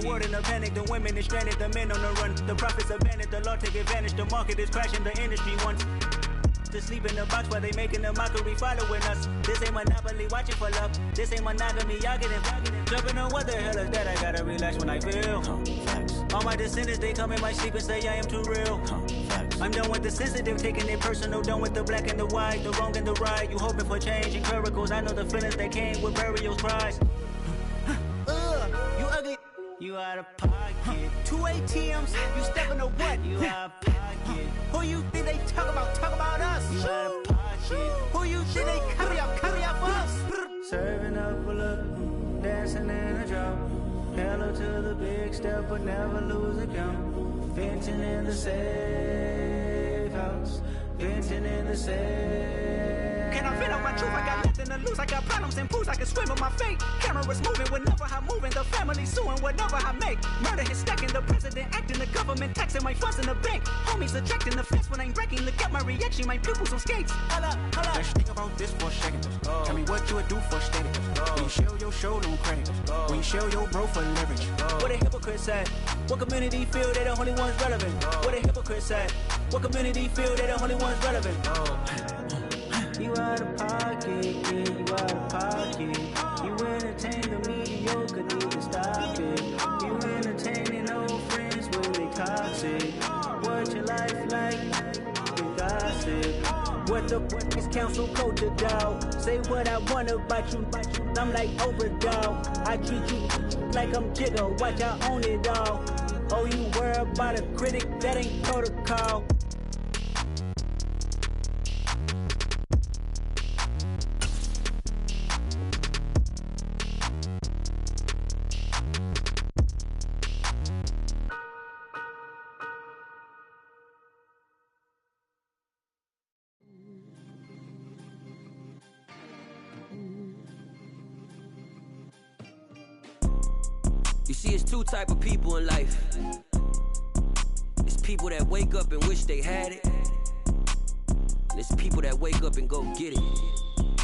world in a panic, the women is stranded, the men on the run. The profits abandoned, the law take advantage, the market is crashing, the industry wants to sleep in the box while they making a mockery following us. This ain't monopoly, watching for love. This ain't monogamy, y'all getting jumping on what the hell is that? I gotta relax when I feel. All my descendants, they come in my sleep and say I am too real. I'm done with the sensitive, taking it personal. Done with the black and the white, the wrong and the right. You hoping for change and miracles. I know the feelings that came with burials, cries. You ugly. You out of pocket. 2 ATMs, you stepping to what? You out of pocket. Who you think they talk about? Talk about us. You out of pocket. Who you think they carry up for us? Serving up a look, dancing in a drop. Hello to the big step, but never lose a count. Venting in the safe house. Venting in the safe. Can I fit out my truth? I got nothing to lose. I got problems and pools. I can swim with my fate. Cameras moving whenever I'm moving. The family suing whatever I make. Murder is stacking. The president acting. The government taxing my funds in the bank. Homies ejecting the fence when I'm breaking. Look at my reaction. My pupils on skates. Hold up. Let's think about this for a second. Tell me what you would do for status. When you show your show, don't credit. When you show your bro for leverage. What a hypocrite said. What community feel they the only ones relevant? What a hypocrite said. What community feel they the only ones relevant? You out of pocket, yeah, you out of pocket. You entertain the mediocre, need to stop it. You entertaining old friends when they toxic. What your life like? You gossip. What the fuck is council culture, dog? Say what I want about you. I'm like overdog. I treat you like I'm Jigga. Watch I own it all. Oh, you worry about a critic? That ain't protocol. You see, it's two type of people in life. It's people that wake up and wish they had it. And it's people that wake up and go get it.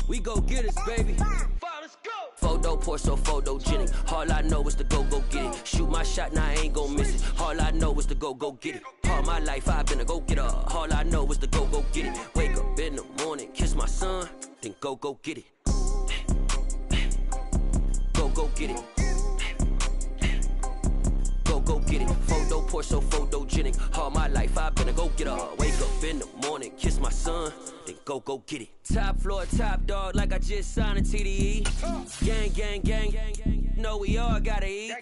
We go get it, baby. Let's go. Photo pour so photogenic. All I know is to go get it. Shoot my shot, now I ain't gon' miss it. All I know is to go get it. All my life I've been a go-getter. All I know is to go get it. Wake up in the morning, kiss my son, then go get it. Go get it. Go get it. Photo pour so photogenic. All my life I've been a go-getter. Wake up in the morning, kiss my son, then go get it. Top floor, top dog, like I just signed a TDE. Gang. Know we all gotta eat.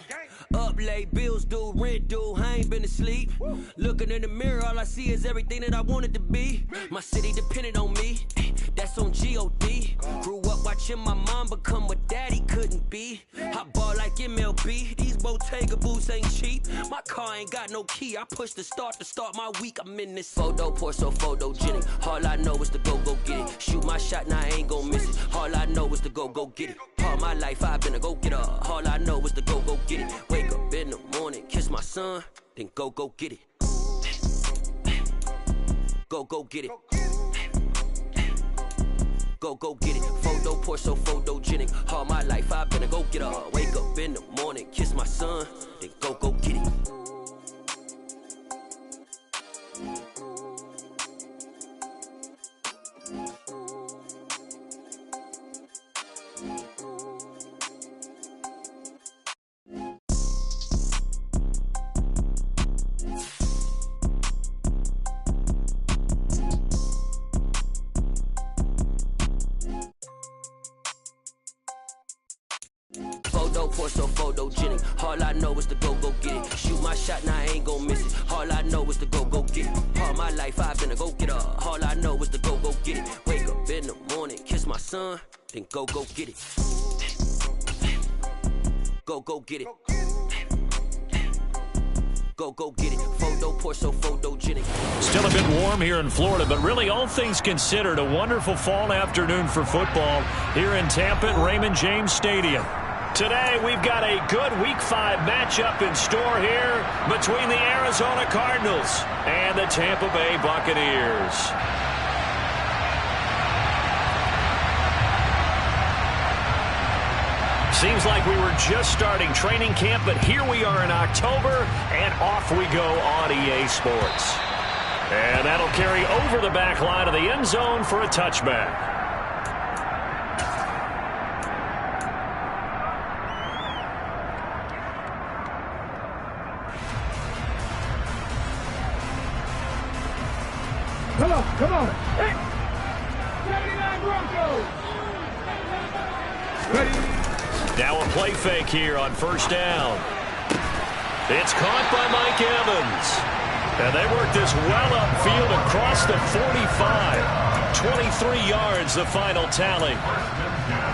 Up late, bills due, rent due, I ain't been asleep. Looking in the mirror, all I see is everything that I wanted to be. My city depended on me, that's on G.O.D. Grew up watching my mom become what daddy couldn't be. I ball like MLB, these Bottega boots ain't cheap. My car ain't got no key, I push the start to start my week. I'm in this photo pour so photogenic. All I know is to go get it. Shoot my shot, now I ain't gon' miss it. All I know is to go get it. All my life I've been a go-getter. All I know is to go get it. Wake up in the morning, kiss my son, then go get it. Go get it. Go get it. Photo pour so photogenic. All my life I've been a go-getter. Wake up in the morning, kiss my son, then go get it. Photo pour so photogenic. All I know is to go get it. Shoot my shot, now I ain't gon' miss it. All I know is to go get it. All my life I've been a go-getter. All I know is to go get it. Wake up in the morning, kiss my son, then go get it. Go get it. Go get it. Photo pour so photogenic. Still a bit warm here in Florida, but really all things considered, a wonderful fall afternoon for football here in Tampa at Raymond James Stadium. Today we've got a good Week 5 matchup in store here between the Arizona Cardinals and the Tampa Bay Buccaneers. Seems like we were just starting training camp, but here we are in October, and off we go on EA Sports. And that'll carry over the back line of the end zone for a touchback. Come on. Hey. 79 Broncos. Ready. Now a play fake here on first down. It's caught by Mike Evans. And they work this well upfield across the 45. 23 yards, the final tally.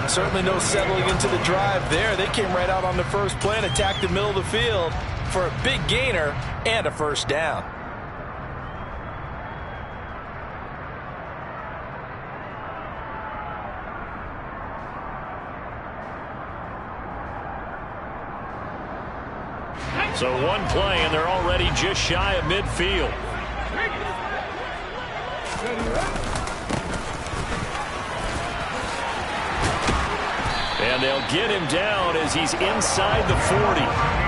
Certainly no settling into the drive there. They came right out on the first play and attacked the middle of the field for a big gainer and a first down. So one play, and they're already just shy of midfield. And they'll get him down as he's inside the 40.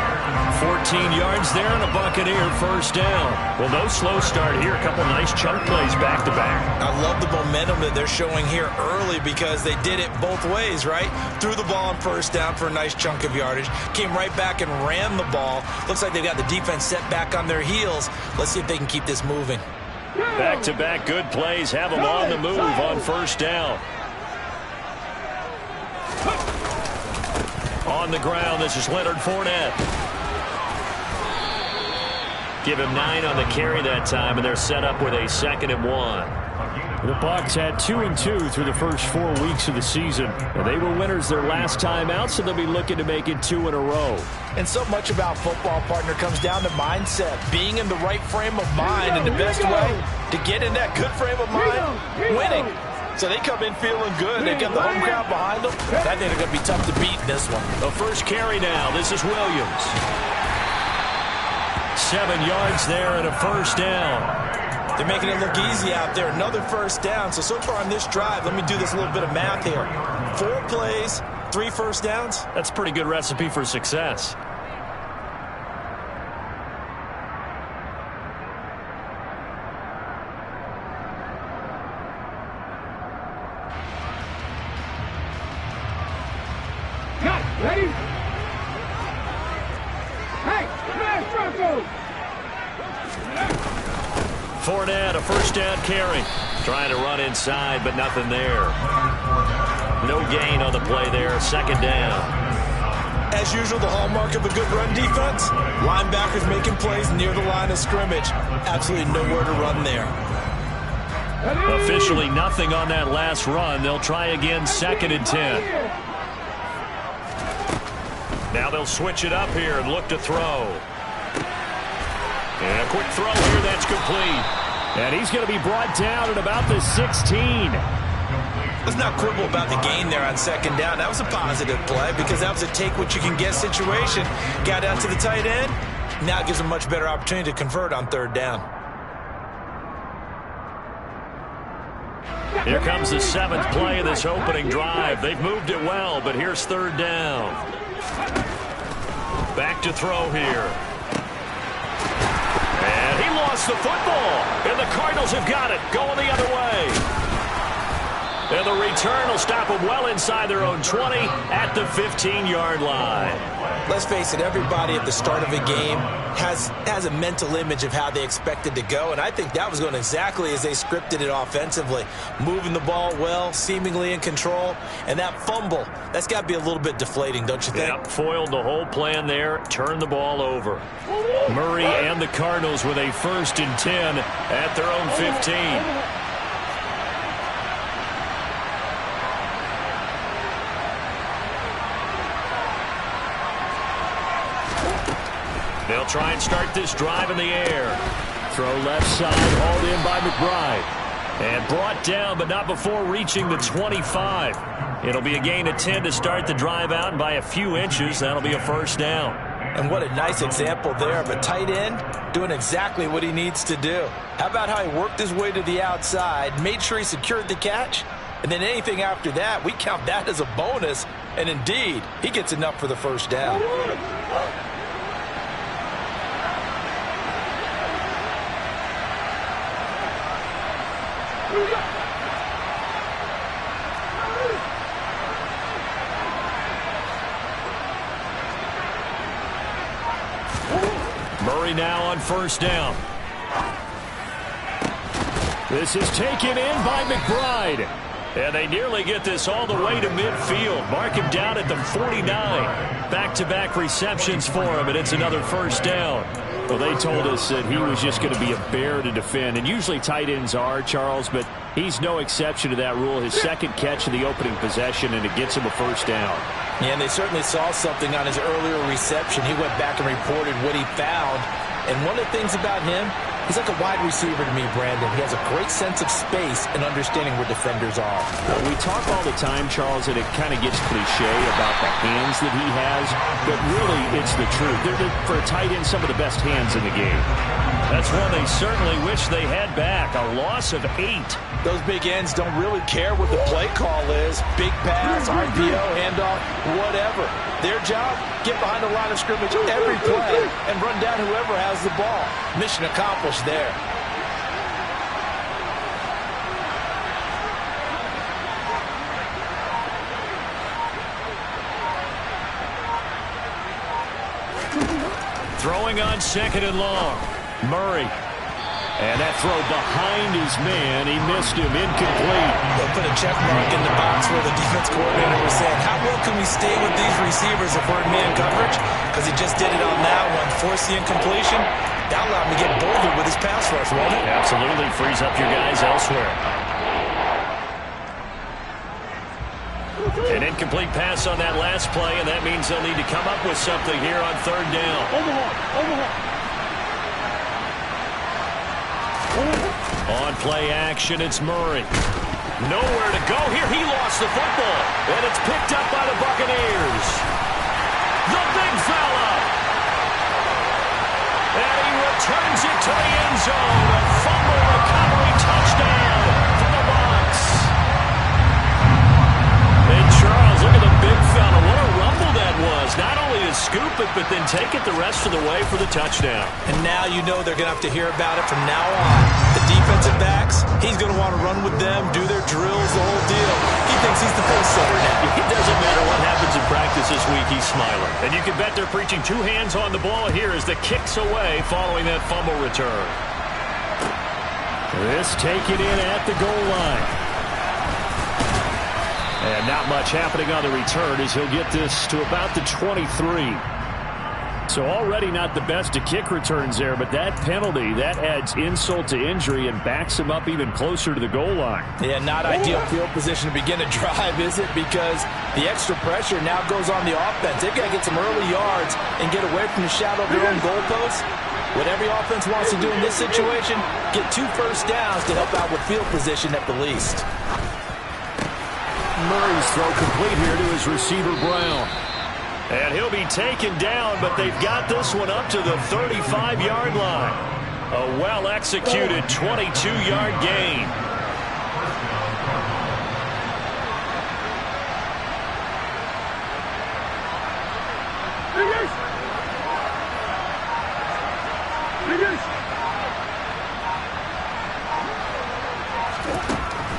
14 yards there and a Buccaneer first down. Well, no slow start here. A couple nice chunk plays back-to-back. I love the momentum that they're showing here early because they did it both ways, right? Threw the ball on first down for a nice chunk of yardage. Came right back and ran the ball. Looks like they've got the defense set back on their heels. Let's see if they can keep this moving. Back-to-back good plays have them on the move on first down. On the ground, this is Leonard Fournette. Give him 9 on the carry that time, and they're set up with a 2nd and 1. The Bucs had 2-2 through the first 4 weeks of the season. And they were winners their last time out, so they'll be looking to make it 2 in a row. And so much about football, partner, comes down to mindset. Being in the right frame of mind, and the best way to get in that good frame of mind, winning. So they come in feeling good. They get the home crowd behind them. I think they're going to be tough to beat in this one. The first carry now. This is Williams. 7 yards there and a first down. They're making it look easy out there. Another first down. So far on this drive, let me do this little bit of math here. 4 plays, 3 first downs. That's a pretty good recipe for success. Ready? Hey, smash Broncos! Fournette, a first down carry. Trying to run inside, but nothing there. No gain on the play there. 2nd down. As usual, the hallmark of a good run defense, linebackers making plays near the line of scrimmage. Absolutely nowhere to run there. Officially nothing on that last run. They'll try again, 2nd and 10. Now they'll switch it up here and look to throw. And a quick throw here, that's complete. And he's going to be brought down at about the 16. Let's not quibble about the gain there on 2nd down. That was a positive play because that was a take-what-you-can-get situation. Got out to the tight end. Now it gives them a much better opportunity to convert on 3rd down. Here comes the 7th play of this opening drive. They've moved it well, but here's 3rd down. Back to throw here. And he lost the football. And the Cardinals have got it. Going the other way. And the return will stop them well inside their own 20 at the 15-yard line. Let's face it, everybody at the start of a game has a mental image of how they expect it to go, and I think that was going exactly as they scripted it offensively. Moving the ball well, seemingly in control, and that fumble, that's got to be a little bit deflating, don't you think? Yep, foiled the whole plan there, turned the ball over. Murray and the Cardinals with a 1st and 10 at their own 15. They'll try and start this drive in the air. Throw left side, hauled in by McBride. And brought down, but not before reaching the 25. It'll be a gain of 10 to start the drive out, and by a few inches, that'll be a first down. And what a nice example there of a tight end doing exactly what he needs to do. How about how he worked his way to the outside, made sure he secured the catch, And then anything after that, we count that as a bonus. And indeed, he gets enough for the first down. Murray now on first down. This is taken in by McBride. And they nearly get this all the way to midfield. Mark him down at the 49. Back-to-back receptions for him, and it's another first down. Well, they told us that he was just going to be a bear to defend. And usually tight ends are, Charles, but he's no exception to that rule. His second catch of the opening possession, and it gets him a first down. Yeah, and they certainly saw something on his earlier reception. He went back and reported what he found. And one of the things about him, he's like a wide receiver to me, Brandon. He has a great sense of space and understanding where defenders are. Well, we talk all the time, Charles, and it kind of gets cliche about the hands that he has, but really it's the truth. They're, for a tight end, some of the best hands in the game. That's one they certainly wish they had back. A loss of 8. Those big ends don't really care what the play call is. Big pass, RPO, handoff, whatever. Their job, get behind the line of scrimmage every play and run down whoever has the ball. Mission accomplished there. Throwing on second and long. Murray. And that throw behind his man. He missed him. Incomplete. They'll put a check mark in the box where the defense coordinator was saying, how well can we stay with these receivers if we're in man coverage? Because he just did it on that one. Force the incompletion. That allowed him to get bolder with his pass rush, won't it? Absolutely. Frees up your guys elsewhere. An incomplete pass on that last play, and that means they'll need to come up with something here on third down. On play action, it's Murray. Nowhere to go here. He lost the football, and it's picked up by the Buccaneers. The big fella. And he returns it to the end zone. A fumble recovery touchdown for the Bucs. And Charles, look at the big fella. What a rumble that was. Not only to scoop it, but then take it the rest of the way for the touchdown. And now you know they're going to have to hear about it from now on. The defensive backs, he's going to want to run with them, do their drills, the whole deal. He thinks he's the pace setter now. It doesn't matter what happens in practice this week, he's smiling. And you can bet they're preaching 2 hands on the ball here as the kick's away following that fumble return. This taken in at the goal line. And not much happening on the return as he'll get this to about the 23. So already not the best of kick returns there, but that penalty, that adds insult to injury and backs him up even closer to the goal line. Yeah, not ideal field position to begin a drive, is it? Because the extra pressure now goes on the offense. They've got to get some early yards and get away from the shadow of their own goalposts. What every offense wants to do in this situation, get 2 first downs to help out with field position at the least. Murray's throw complete here to his receiver, Brown. And he'll be taken down, but they've got this one up to the 35-yard line. A well-executed 22-yard gain.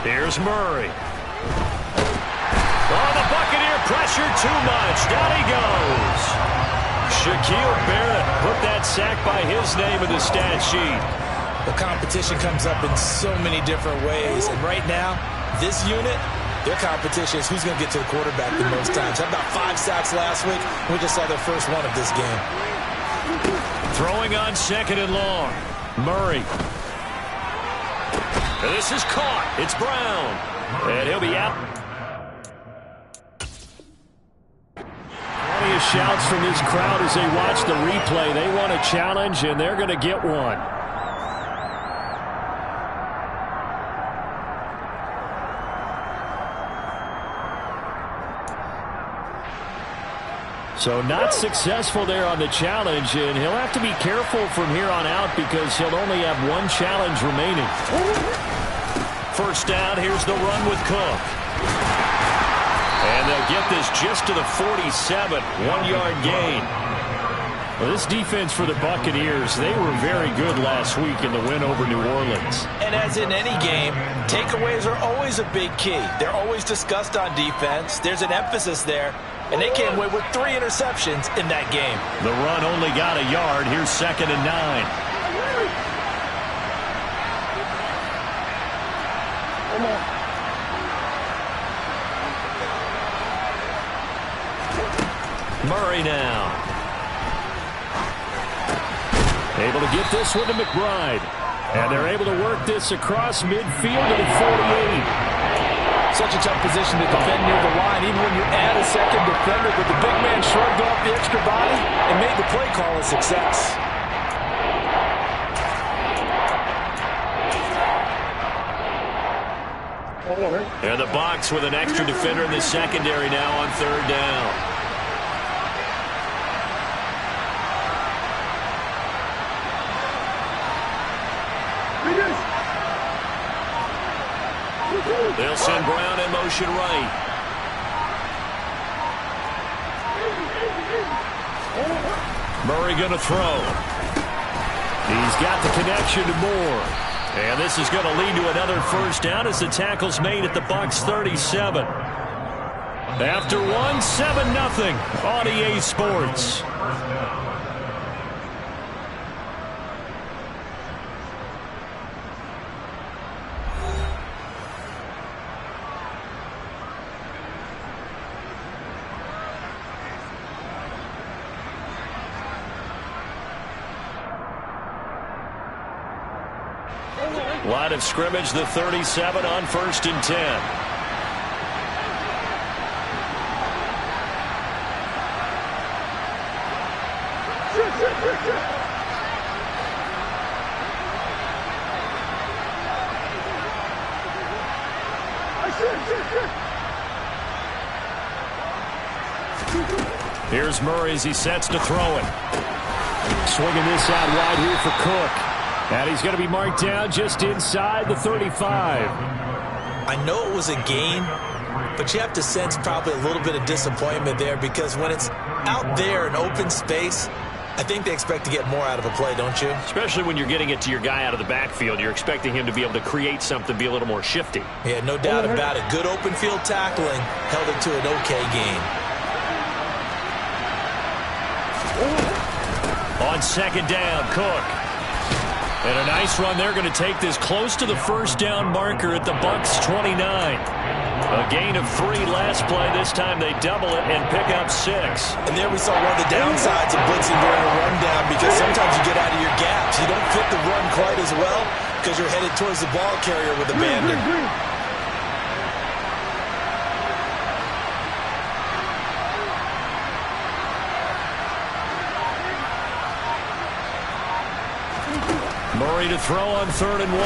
Here's Murray. Oh, the Buccaneer pressure too much. Down he goes. Shaquille Barrett put that sack by his name in the stat sheet. The competition comes up in so many different ways. And right now, this unit, their competition is who's going to get to the quarterback the most times. Had about 5 sacks last week. We just saw their first one of this game. Throwing on second and long. Murray. This is caught. It's Brown. And he'll be out. Plenty of shouts from this crowd as they watch the replay. They want a challenge, and they're going to get one. So not successful there on the challenge, and he'll have to be careful from here on out because he'll only have 1 challenge remaining. first down. Here's the run with Cook. And they'll get this just to the 47. 1-yard gain. Well, this defense for the Buccaneers, they were very good last week in the win over New Orleans. And as in any game, takeaways are always a big key. They're always discussed on defense. There's an emphasis there. And they came away with 3 interceptions in that game. The run only got a yard. Here's 2nd and 9. Murray now. Able to get this one to McBride. And they're able to work this across midfield to the 48. Such a tough position to defend near the line, even when you add a second defender. But the big man shrugged off the extra body and made the play call a success. And the box with an extra defender in the secondary now on 3rd down. They'll send Brown in motion right. Murray going to throw. He's got the connection to Moore. And this is going to lead to another first down as the tackle's made at the Bucs 37. After 1, 7-0 on EA Sports. Line of scrimmage, the 37 on 1st and 10. Here's Murray as he sets to throw it. Swinging this out wide here for Cook. And he's going to be marked down just inside the 35. I know it was a gain, but you have to sense probably a little bit of disappointment there because when it's out there in open space, I think they expect to get more out of a play, don't you? Especially when you're getting it to your guy out of the backfield. You're expecting him to be able to create something, be a little more shifty. Yeah, no doubt about it. Good open field tackling held it to an okay gain. On 2nd down, Cook. And a nice run. They're going to take this close to the first down marker at the Bucs 29. A gain of 3 last play. This time they double it and pick up 6. And there we saw one of the downsides of blitzing during a rundown because sometimes you get out of your gaps. You don't fit the run quite as well because you're headed towards the ball carrier with abandon. Murray to throw on 3rd and 1.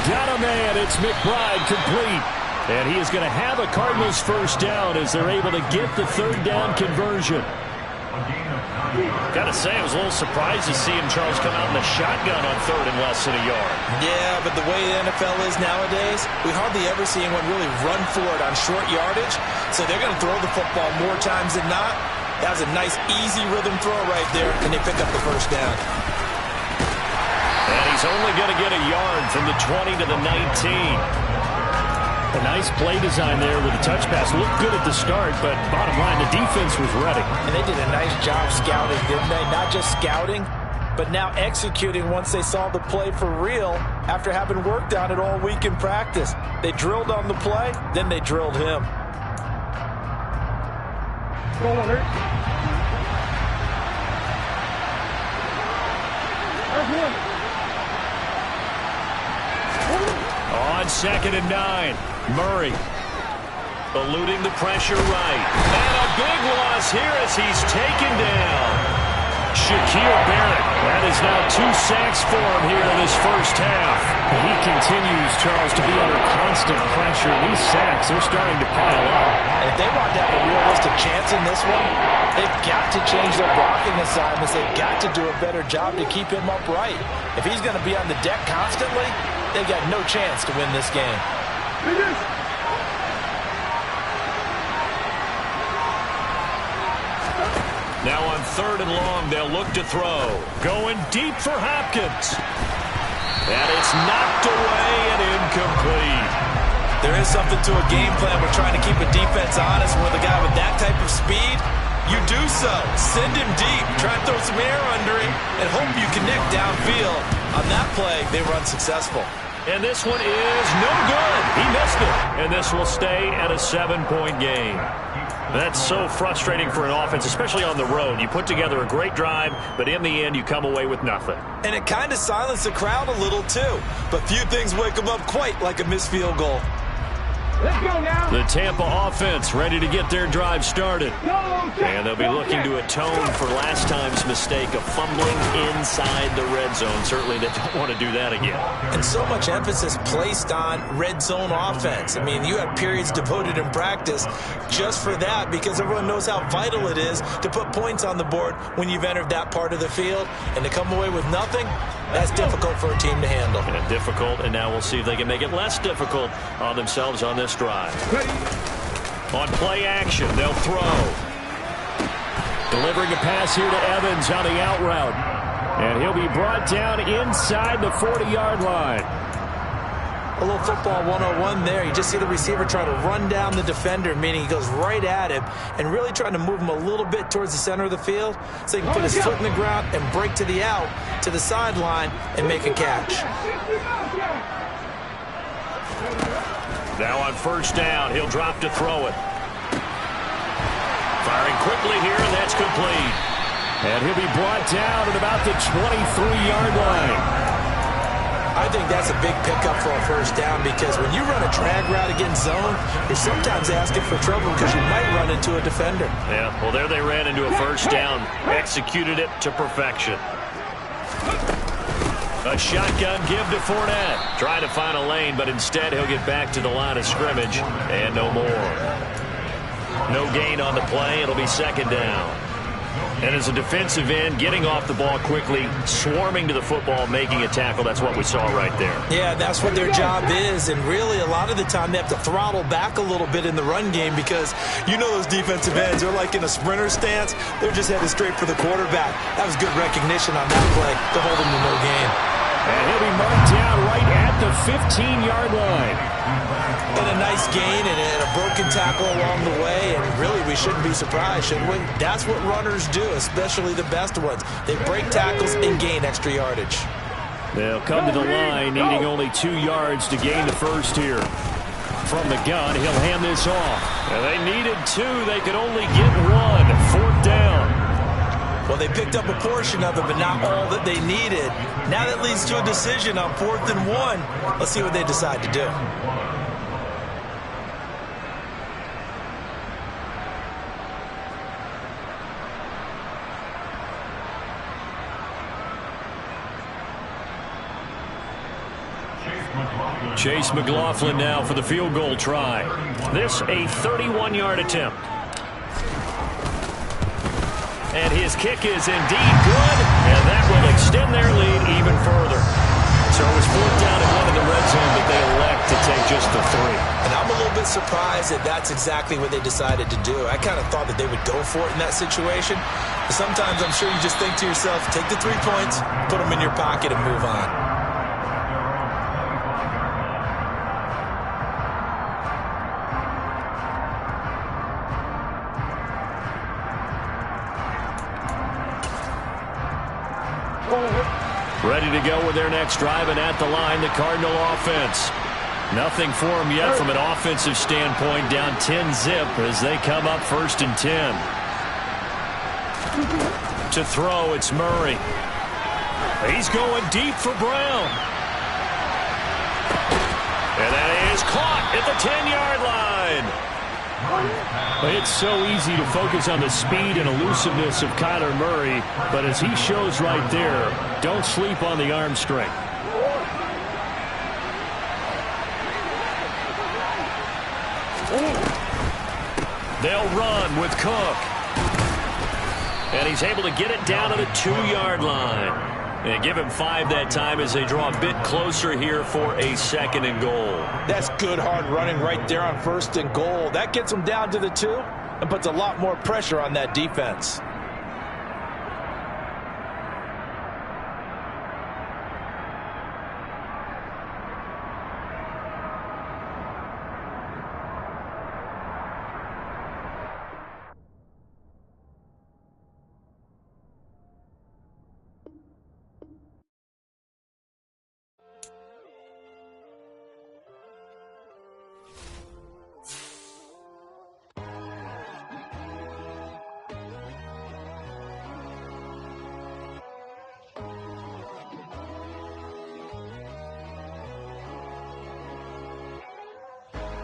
Got a man. It's McBride complete. And he is going to have a Cardinals first down as they're able to get the 3rd down conversion. Got to say, I was a little surprised to see him, Charles, come out in the shotgun on 3rd and less than a yard. Yeah, but the way the NFL is nowadays, we hardly ever see anyone really run for it on short yardage. So they're going to throw the football more times than not. That was a nice, easy rhythm throw right there, and they pick up the first down. And he's only going to get a yard from the 20 to the 19. A nice play design there with the touch pass. Looked good at the start, but bottom line, the defense was ready. And they did a nice job scouting, didn't they? Not just scouting, but now executing once they saw the play for real after having worked on it all week in practice. They drilled on the play, then they drilled him. On 2nd and 9, Murray eluding the pressure right. And a big loss here as he's taken down. Shaquille Barrett. That is now 2 sacks for him here in this first half. And he continues, Charles, to be under constant pressure. These sacks, they're starting to pile up. And if they want to have a realistic chance in this one, they've got to change their blocking assignments. They've got to do a better job to keep him upright. If he's going to be on the deck constantly, they've got no chance to win this game. Now on 3rd and long, they'll look to throw. Going deep for Hopkins. And it's knocked away and incomplete. There is something to a game plan. We're trying to keep a defense honest. With a guy with that type of speed, you do so. Send him deep. Try and throw some air under him and hope you connect downfield. On that play, they were unsuccessful. And this one is no good. He missed it. And this will stay at a 7-point game. That's so frustrating for an offense, especially on the road. You put together a great drive, but in the end, you come away with nothing. And it kind of silenced the crowd a little, too. But few things wake them up quite like a missed field goal. Let's go now. The Tampa offense ready to get their drive started. And they'll be looking to atone for last time's mistake of fumbling inside the red zone. Certainly they don't want to do that again. And so much emphasis placed on red zone offense. I mean, you have periods devoted in practice just for that because everyone knows how vital it is to put points on the board when you've entered that part of the field. And to come away with nothing, that's difficult for a team to handle. And difficult, and now we'll see if they can make it less difficult on themselves on this drive. On play action, they'll throw. Delivering a pass here to Evans on the out route. And he'll be brought down inside the 40-yard line. A little football 101 there. You just see the receiver try to run down the defender, meaning he goes right at him and really trying to move him a little bit towards the center of the field so he can put his foot in the ground and break to the out, to the sideline, and make a catch. Now on 1st down, he'll drop to throw it. Firing quickly here, and that's complete. And he'll be brought down at about the 23-yard line. I think that's a big pickup for a 1st down because when you run a drag route against zone, you're sometimes asking for trouble because you might run into a defender. Yeah, well, there they ran into a 1st down. Executed it to perfection. A shotgun give to Fournette. Trying to find a lane, but instead he'll get back to the line of scrimmage and no more. No gain on the play. It'll be 2nd down. And as a defensive end, getting off the ball quickly, swarming to the football, making a tackle, that's what we saw right there. Yeah, that's what their job is. And really, a lot of the time, they have to throttle back a little bit in the run game because you know those defensive ends, they're like in a sprinter stance. They're just headed straight for the quarterback. That was good recognition on that play to hold him to no gain. And he'll be marked down right at the 15-yard line. And a nice gain and a broken tackle along the way, and really we shouldn't be surprised, should we? That's what runners do, especially the best ones. They break tackles and gain extra yardage. They'll come to the line needing only 2 yards to gain the 1st here. From the gun, he'll hand this off. And they needed 2. They could only get 1. 4th down. Well, they picked up a portion of it, but not all that they needed. Now that leads to a decision on 4th and 1. Let's see what they decide to do. Chase McLaughlin now for the field goal try. This a 31-yard attempt. And his kick is indeed good, and that will extend their lead even further. So it was 4th down and 1 in the red zone, but they elect to take just the 3. And I'm a little bit surprised that that's exactly what they decided to do. I kind of thought that they would go for it in that situation. But sometimes I'm sure you just think to yourself, take the 3 points, put them in your pocket, and move on. Ready to go with their next drive, and at the line, the Cardinal offense. Nothing for them yet from an offensive standpoint, down 10-zip as they come up 1st and 10. To throw, it's Murray. He's going deep for Brown. And that is caught at the 10-yard line. It's so easy to focus on the speed and elusiveness of Kyler Murray, but as he shows right there, don't sleep on the arm strength. They'll run with Cook. And he's able to get it down to the 2-yard line. And give him 5 that time as they draw a bit closer here for a 2nd and goal. That's good hard running right there on 1st and goal. That gets them down to the 2 and puts a lot more pressure on that defense.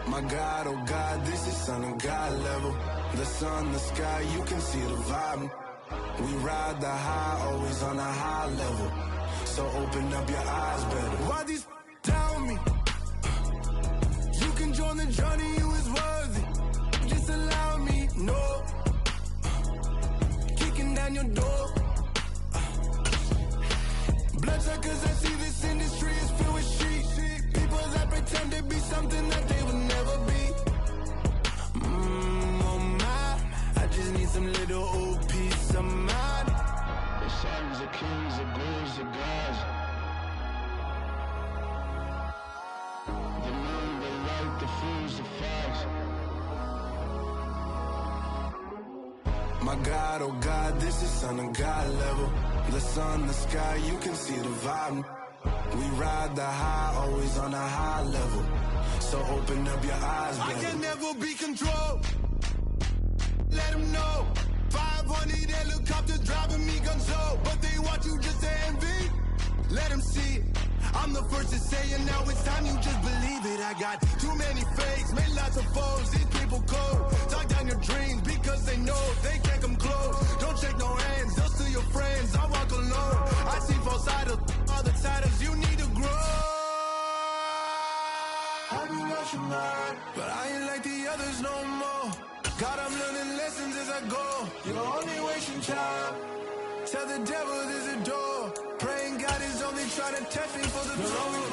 My God, oh God, this is Son of God level. The sun, the sky, you can see the vibe. We ride the high, always on a high level. So open up your eyes better. Why these tell me? You can join the journey, you is worthy. Just allow me, no. Kicking down your door. Bloodsuckers, I see this industry is filled with sheep. People that pretend to be something that they would never be. Oh my, I just need some little old peace of mind. The sons of kings, the ghouls, the gods. The moon, the light, the fools, the facts. My God, oh God, this is Son of God level. The sun, the sky, you can see the vibe. We ride the high, always on a high level. So open up your eyes, baby. I can never be controlled. Let them know. 500 helicopters driving me gonzo. But they want you just to envy. Let them see it. I'm the first to say it, now it's time you just believe it. I got too many fakes, made lots of foes. These people cold. Talk down your dreams because they know they can't come close. Don't shake no hands, they'll steal your friends. I walk alone. I see false idols, all the titles you need to grow. I be rushing mine, but I ain't like the others no more. God, I'm learning lessons as I go. You're only wasting time. Tell the devil there's a door. Praying God is only trying to test me for the throne.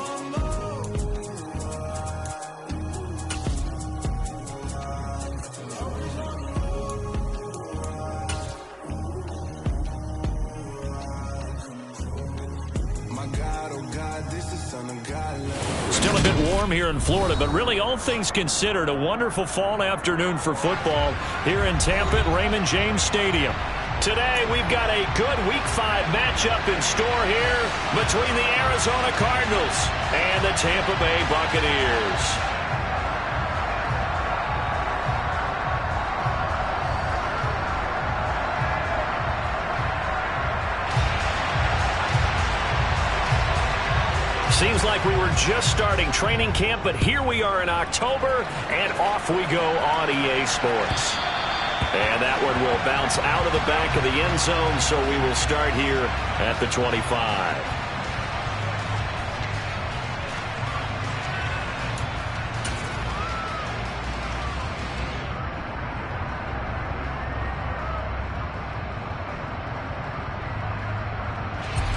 My God, oh God, this is Son of God. Still a bit warm here in Florida, but really all things considered, a wonderful fall afternoon for football here in Tampa at Raymond James Stadium. Today, we've got a good Week 5 matchup in store here between the Arizona Cardinals and the Tampa Bay Buccaneers. Seems like we were just starting training camp, but here we are in October, and off we go on EA Sports. And that one will bounce out of the back of the end zone, so we will start here at the 25.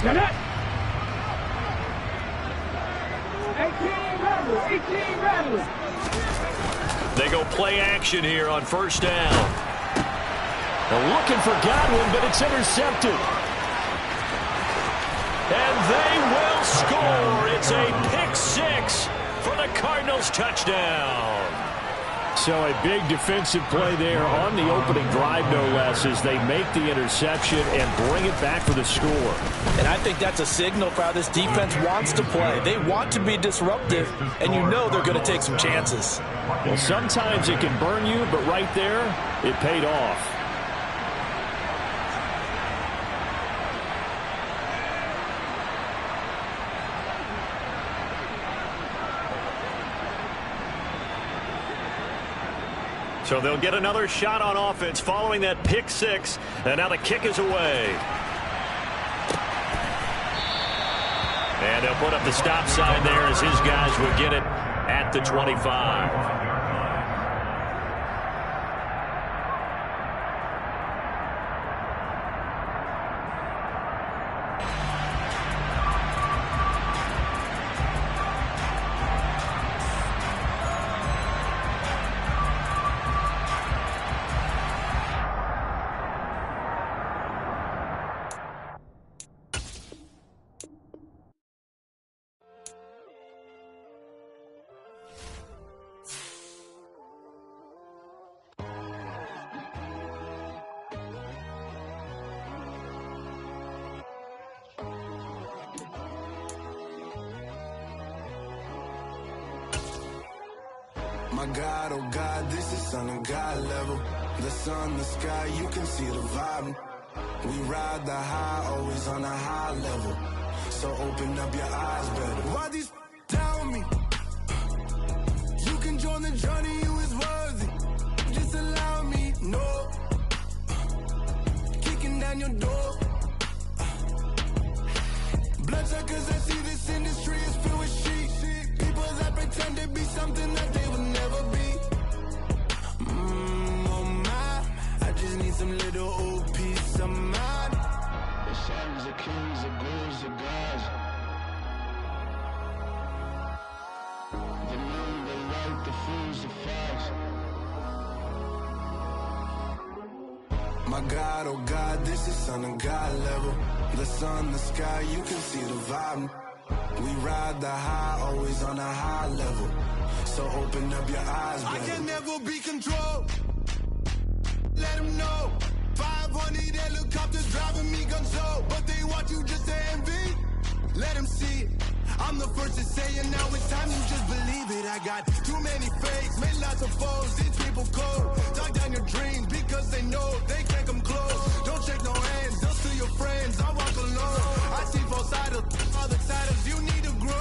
Get it! 18 rattlers! They go play action here on first down. They're looking for Godwin, but it's intercepted. And they will score. It's a pick six for the Cardinals touchdown. So a big defensive play there on the opening drive, no less, as they make the interception and bring it back for the score. And I think that's a signal for how this defense wants to play. They want to be disruptive, and you know they're going to take some chances. Well, sometimes it can burn you, but right there, it paid off. So they'll get another shot on offense following that pick six, and now the kick is away. And they'll put up the stop sign there as his guys would get it at the 25. My God, oh God, this is Son of God level. The sun, the sky, you can see the vibe. We ride the high, always on a high level. So open up your eyes better. Why these down me? You can join the journey, you is worthy. Just allow me, no. Kicking down your door. Bloodshot cause I see this industry is filled with sheep. People that pretend to be something that they will never be. Oh my, I just need some little old peace of mind. The sons of kings, the ghouls, the gods. The moon, the light, the fools, the facts. My God, oh God, this is Son of God level. The sun, the sky, you can see the vibe. We ride the high, always on a high level. So open up your eyes, baby. I can never be controlled. Let them know. 500 helicopters driving me gunso. But they want you just to envy. Let them see it. I'm the first to say it, now it's time you just believe it. I got too many fakes, made lots of foes. These people cold. Talk down your dreams because they know they can't come close. Don't shake no hands, just to your friends. I walk alone. I see both sides of other siders. You need to grow.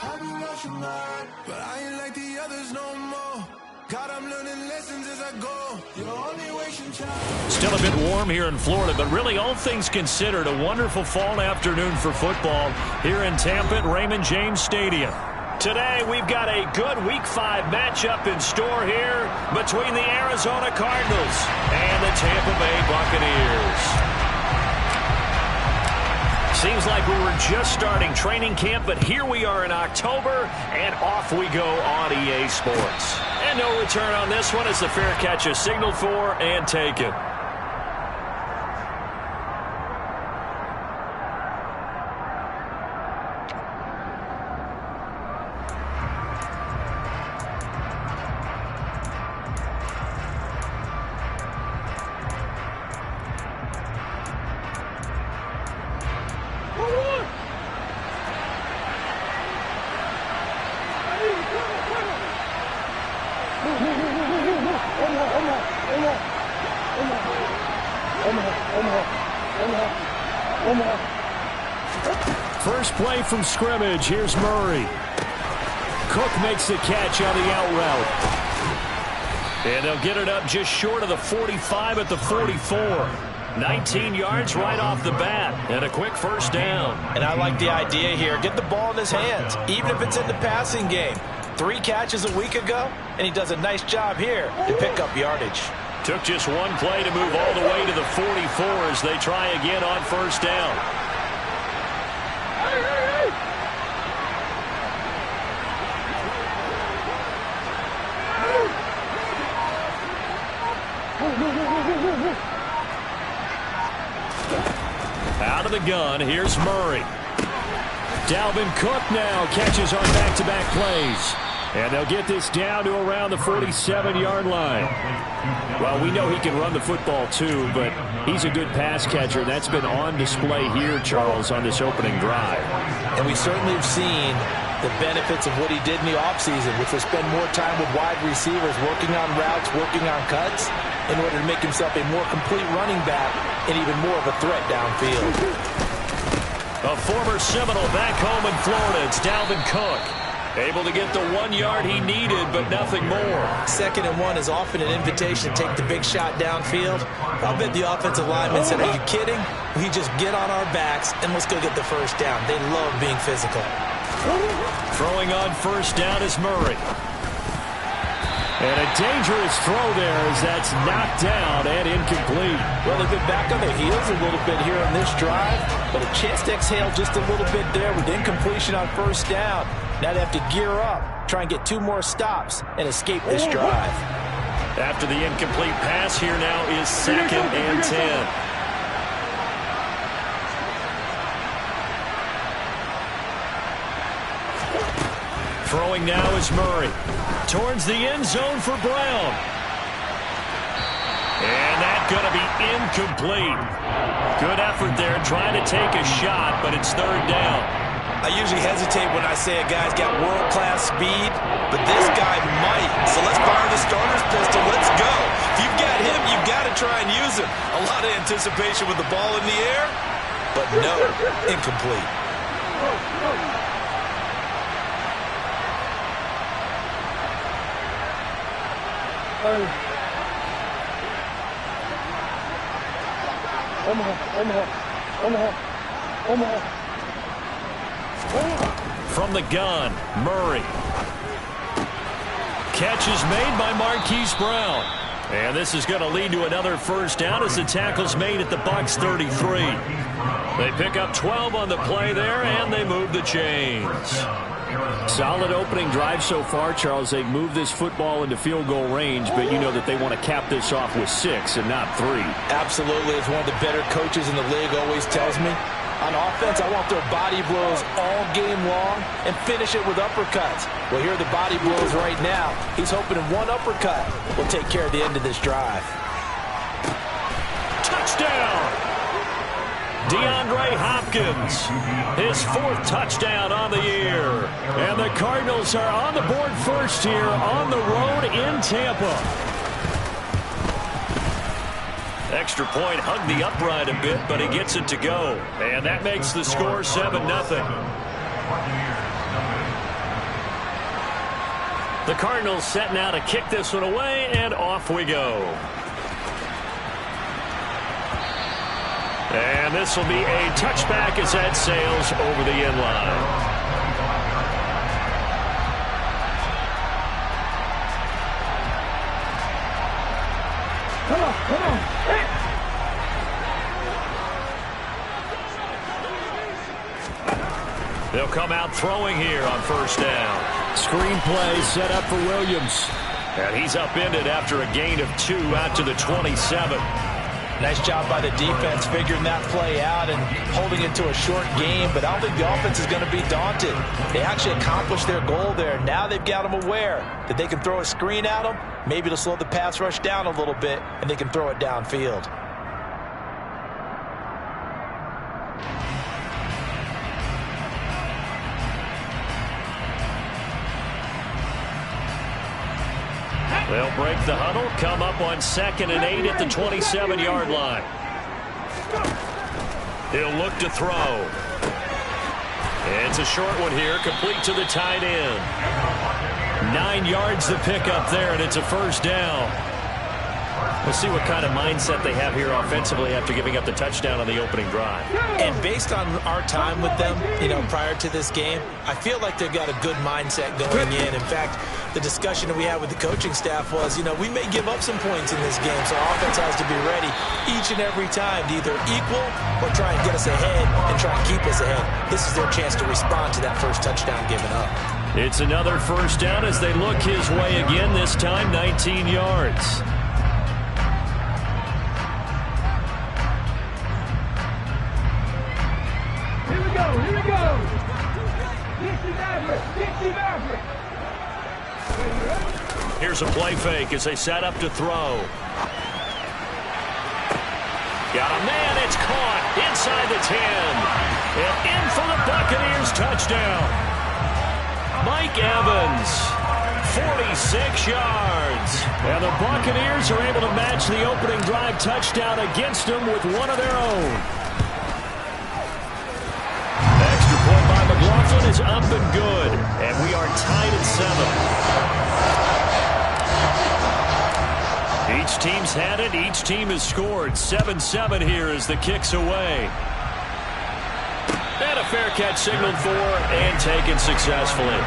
I be lost your mind, but I ain't like the others no more. God, I'm learning lessons as I go. You're only wasting time. Still a bit warm here in Florida, but really all things considered, a wonderful fall afternoon for football here in Tampa at Raymond James Stadium. Today we've got a good Week 5 matchup in store here between the Arizona Cardinals and the Tampa Bay Buccaneers. Seems like we were just starting training camp, but here we are in October, and off we go on EA Sports. And no return on this one as the fair catch is signaled for and taken. First play from scrimmage. Here's Murray. Cook makes the catch on the out route. And they'll get it up just short of the 45 at the 44. 19 yards right off the bat, and a quick first down. And I like the idea here. Get the ball in his hands, even if it's in the passing game. 3 catches a week ago, and he does a nice job here to pick up yardage. Took just one play to move all the way to the 44 as they try again on first down. Out of the gun, here's Murray. Dalvin Cook now catches on back-to-back plays. And they'll get this down to around the 47-yard line. Well, we know he can run the football too, but he's a good pass catcher. That's been on display here, Charles, on this opening drive. And we certainly have seen the benefits of what he did in the offseason, which was spend more time with wide receivers, working on routes, working on cuts, in order to make himself a more complete running back and even more of a threat downfield. A former Seminole back home in Florida. It's Dalvin Cook. Able to get the 1 yard he needed, but nothing more. 2nd and 1 is often an invitation to take the big shot downfield. I'll bet the offensive lineman said, are you kidding? We just get on our backs and let's go get the first down. They love being physical. Throwing on first down is Murray. And a dangerous throw there as that's knocked down and incomplete. Well, they've been back on their heels a little bit here on this drive, but a chance to exhale just a little bit there with incompletion on first down. Now they have to gear up, try and get 2 more stops, and escape this drive. After the incomplete pass, here now is 2nd and 10. Throwing now is Murray. Towards the end zone for Brown. And that's going to be incomplete. Good effort there trying to take a shot, but it's 3rd down. I usually hesitate when I say a guy's got world-class speed, but this guy might. So let's fire the starter's pistol. Let's go. If you've got him, you've got to try and use him. A lot of anticipation with the ball in the air, but no, incomplete. From the gun, Murray. Catch is made by Marquise Brown. And this is going to lead to another first down as the tackle's made at the Bucs 33. They pick up 12 on the play there, and they move the chains. Solid opening drive so far, Charles. They've moved this football into field goal range, but you know that they want to cap this off with 6 and not 3. Absolutely. As one of the better coaches in the league always tells me, on offense, I want their body blows all game long and finish it with uppercuts. Well, here are the body blows right now. He's hoping one uppercut will take care of the end of this drive. Touchdown! DeAndre Hopkins, his 4th touchdown on the year. And the Cardinals are on the board first here on the road in Tampa. Extra point hugged the upright a bit, but he gets it to go. And that makes the score 7-0. The Cardinals set now to kick this one away, and off we go. And this will be a touchback as that sails over the end line. Come on. They'll come out throwing here on first down. Screenplay set up for Williams. And he's upended after a gain of 2 out to the 27. Nice job by the defense figuring that play out and holding it to a short game, but I don't think the offense is going to be daunted. They actually accomplished their goal there. Now they've got them aware that they can throw a screen at them. Maybe it'll slow the pass rush down a little bit, and they can throw it downfield. They'll break the huddle, come up on 2nd and 8 at the 27-yard line. He'll look to throw. It's a short one here, complete to the tight end. 9 yards to pick up there, and it's a first down. We'll see what kind of mindset they have here offensively after giving up the touchdown on the opening drive. And based on our time with them, prior to this game, I feel like they've got a good mindset going in. In fact, the discussion that we had with the coaching staff was, we may give up some points in this game, so our offense has to be ready each and every time to either equal or try and get us ahead and try and keep us ahead. This is their chance to respond to that first touchdown given up. It's another first down as they look his way again, this time 19 yards. Here we go. Here's a play fake as they set up to throw. Got a man, it's caught inside the 10. And in for the Buccaneers touchdown. Mike Evans, 46 yards. And the Buccaneers are able to match the opening drive touchdown against them with one of their own. Extra point by McLaughlin is up and good. And we are tied at 7. Each team's had it. Each team has scored. 7-7 here as the kick's away. And a fair catch signaled for and taken successfully.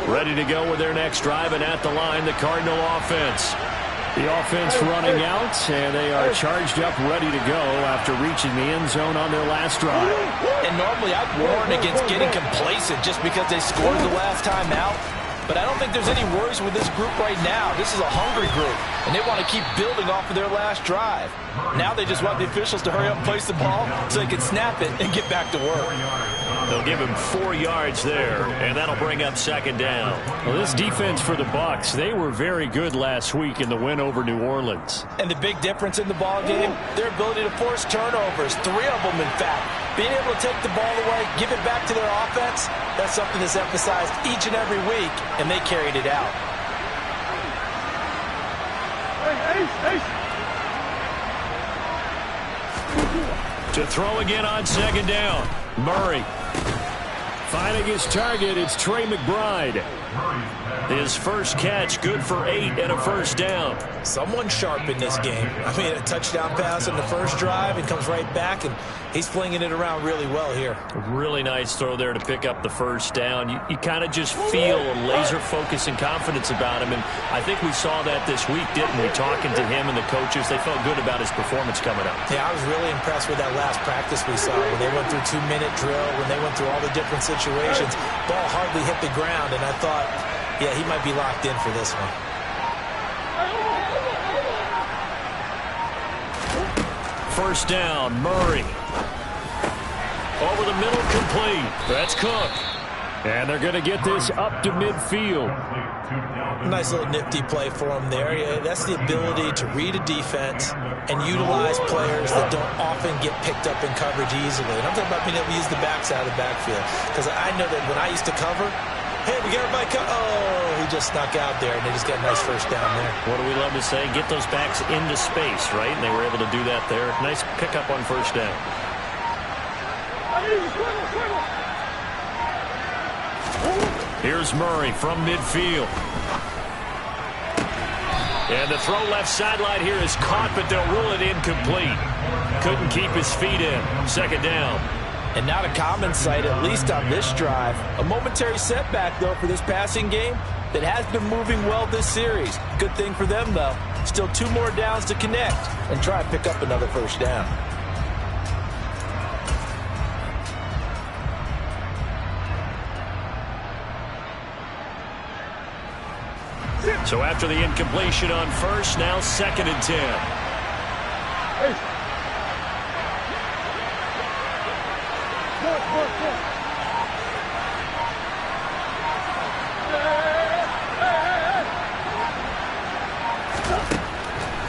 Ready to go with their next drive, and at the line, the Cardinal offense. The offense running out, and they are charged up, ready to go after reaching the end zone on their last drive. And normally I'd warn against getting complacent just because they scored the last time out. but I don't think there's any worries with this group right now. This is a hungry group, and they want to keep building off of their last drive. Now they just want the officials to hurry up and place the ball so they can snap it and get back to work. They'll give him 4 yards there, and that'll bring up second down. Well, this defense for the Bucs, they were very good last week in the win over New Orleans. And the big difference in the ball game, their ability to force turnovers, 3 of them in fact. Being able to take the ball away, give it back to their offense, that's something that's emphasized each and every week, and they carried it out. To throw again on second down. Murray. Finding his target, it's Trey McBride. His first catch, good for 8 and a first down. Someone sharp in this game. I mean, a touchdown pass on the first drive and comes right back, and he's flinging it around really well here. A really nice throw there to pick up the first down. You kind of just feel a laser focus and confidence about him, and I think we saw that this week, didn't we? Talking to him and the coaches, they felt good about his performance coming up. Yeah, I was really impressed with that last practice we saw when they went through 2-minute drill, when they went through all the different situations. Ball hardly hit the ground, and I thought, yeah, he might be locked in for this one. First down, Murray. Over the middle, complete. That's Cook. And they're going to get this up to midfield. Nice little nifty play for him there. Yeah, that's the ability to read a defense and utilize players that don't often get picked up in coverage easily. And I'm talking about being able to use the backside of the backfield. Because I know that when I used to cover, hey, we got everybody oh, he just snuck out there, and they just got a nice first down there. What do we love to say? Get those backs into space, right? And they were able to do that there. Nice pickup on first down. Here's Murray from midfield. And the throw left sideline here is caught, but they'll rule it incomplete. Couldn't keep his feet in. Second down. And not a common sight, at least on this drive. A momentary setback, though, for this passing game that has been moving well this series. Good thing for them, though. Still 2 more downs to connect and try to pick up another first down. So after the incompletion on first, now 2nd and 10.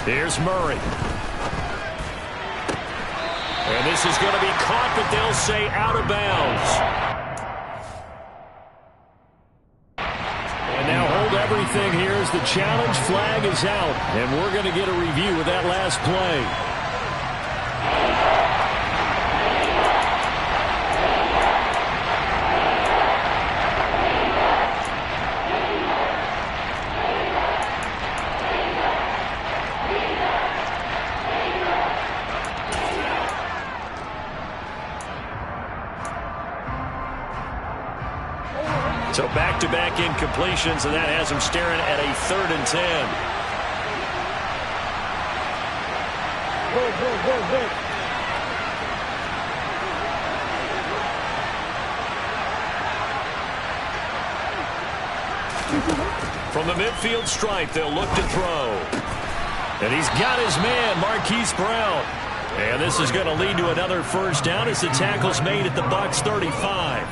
Here's Murray. And this is going to be caught, but they'll say out of bounds. And now hold everything here as the challenge flag is out. And we're going to get a review of that last play. So back-to-back incompletions, and that has him staring at a 3rd and 10. From the midfield stripe, they'll look to throw. And he's got his man, Marquise Brown. And this is going to lead to another first down as the tackle's made at the Bucs 35.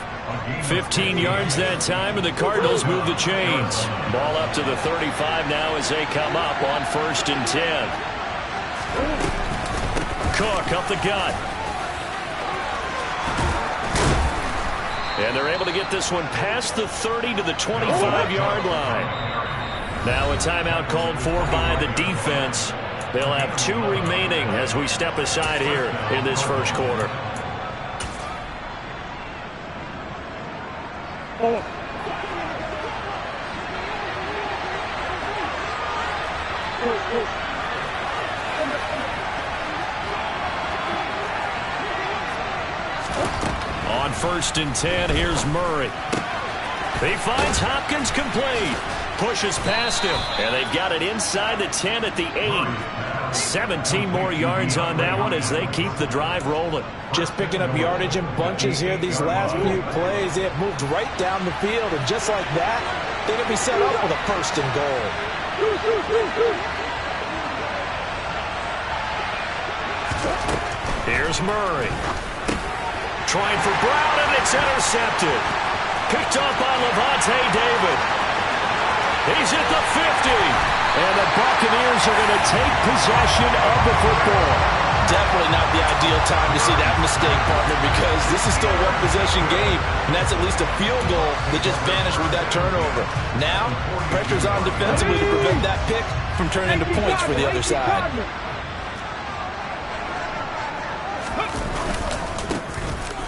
15 yards that time, and the Cardinals move the chains. Ball up to the 35 now as they come up on 1st and 10. Cook up the gut. And they're able to get this one past the 30 to the 25-yard line. Now a timeout called for by the defense. They'll have 2 remaining as we step aside here in this first quarter. On 1st and 10, here's Murray. He finds Hopkins complete. Pushes past him, and they've got it inside the 10 at the 8. 17 more yards on that one as they keep the drive rolling. Just picking up yardage in bunches here these last few plays. They have moved right down the field, and just like that, they can be set up with a 1st and goal. Here's Murray. Trying for Brown, and it's intercepted. Picked up by Levante David. He's at the 50. And the Buccaneers are going to take possession of the football. Definitely not the ideal time to see that mistake, partner, because this is still a one-possession game, and that's at least a field goal that just vanished with that turnover. Now, pressure's on defensively to prevent that pick from turning into points for the other side.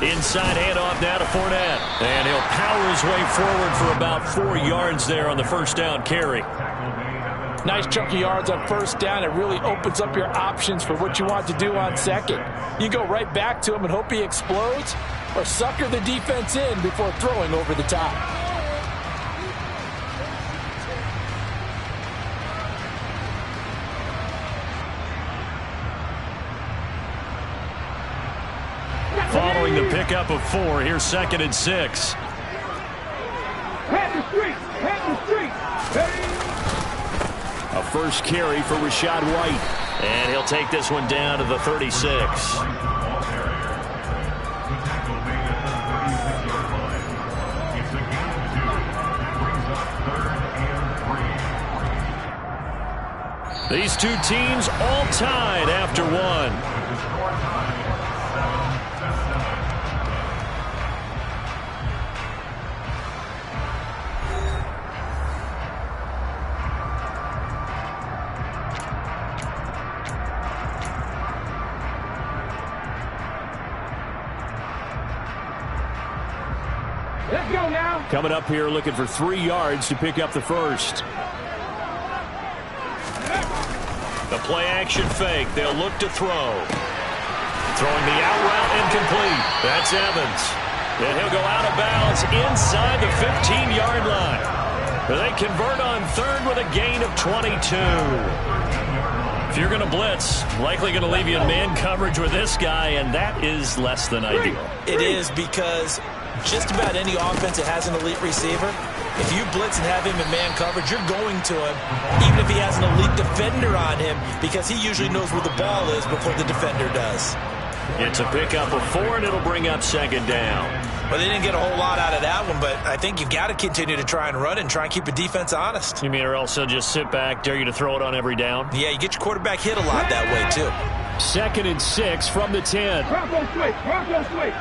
Inside handoff now to Fournette. And he'll power his way forward for about 4 yards there on the first down carry. Nice chunky yards on first down. It really opens up your options for what you want to do on second. You go right back to him and hope he explodes, or sucker the defense in before throwing over the top. Following the pickup of 4, here's 2nd and 6. Head the street! Head the street! A first carry for Rachaad White. And he'll take this one down to the 36. These two teams all tied after 1. Let's go now. Coming up here looking for 3 yards to pick up the first. The play action fake. They'll look to throw. Throwing the out route incomplete. That's Evans. And he'll go out of bounds inside the 15-yard line. They convert on 3rd with a gain of 22. If you're going to blitz, likely going to leave you in man coverage with this guy, and that is less than ideal. It is, because just about any offense that has an elite receiver, if you blitz and have him in man coverage, you're going to him, even if he has an elite defender on him, because he usually knows where the ball is before the defender does. It's a pickup of 4, and it'll bring up 2nd down. Well, they didn't get a whole lot out of that one, but I think you've got to continue to try and run and try and keep the defense honest. You mean or else they'll just sit back, dare you to throw it on every down? Yeah, you get your quarterback hit a lot that way, too. 2nd and 6 from the 10. Bronco switch! Bronco switch!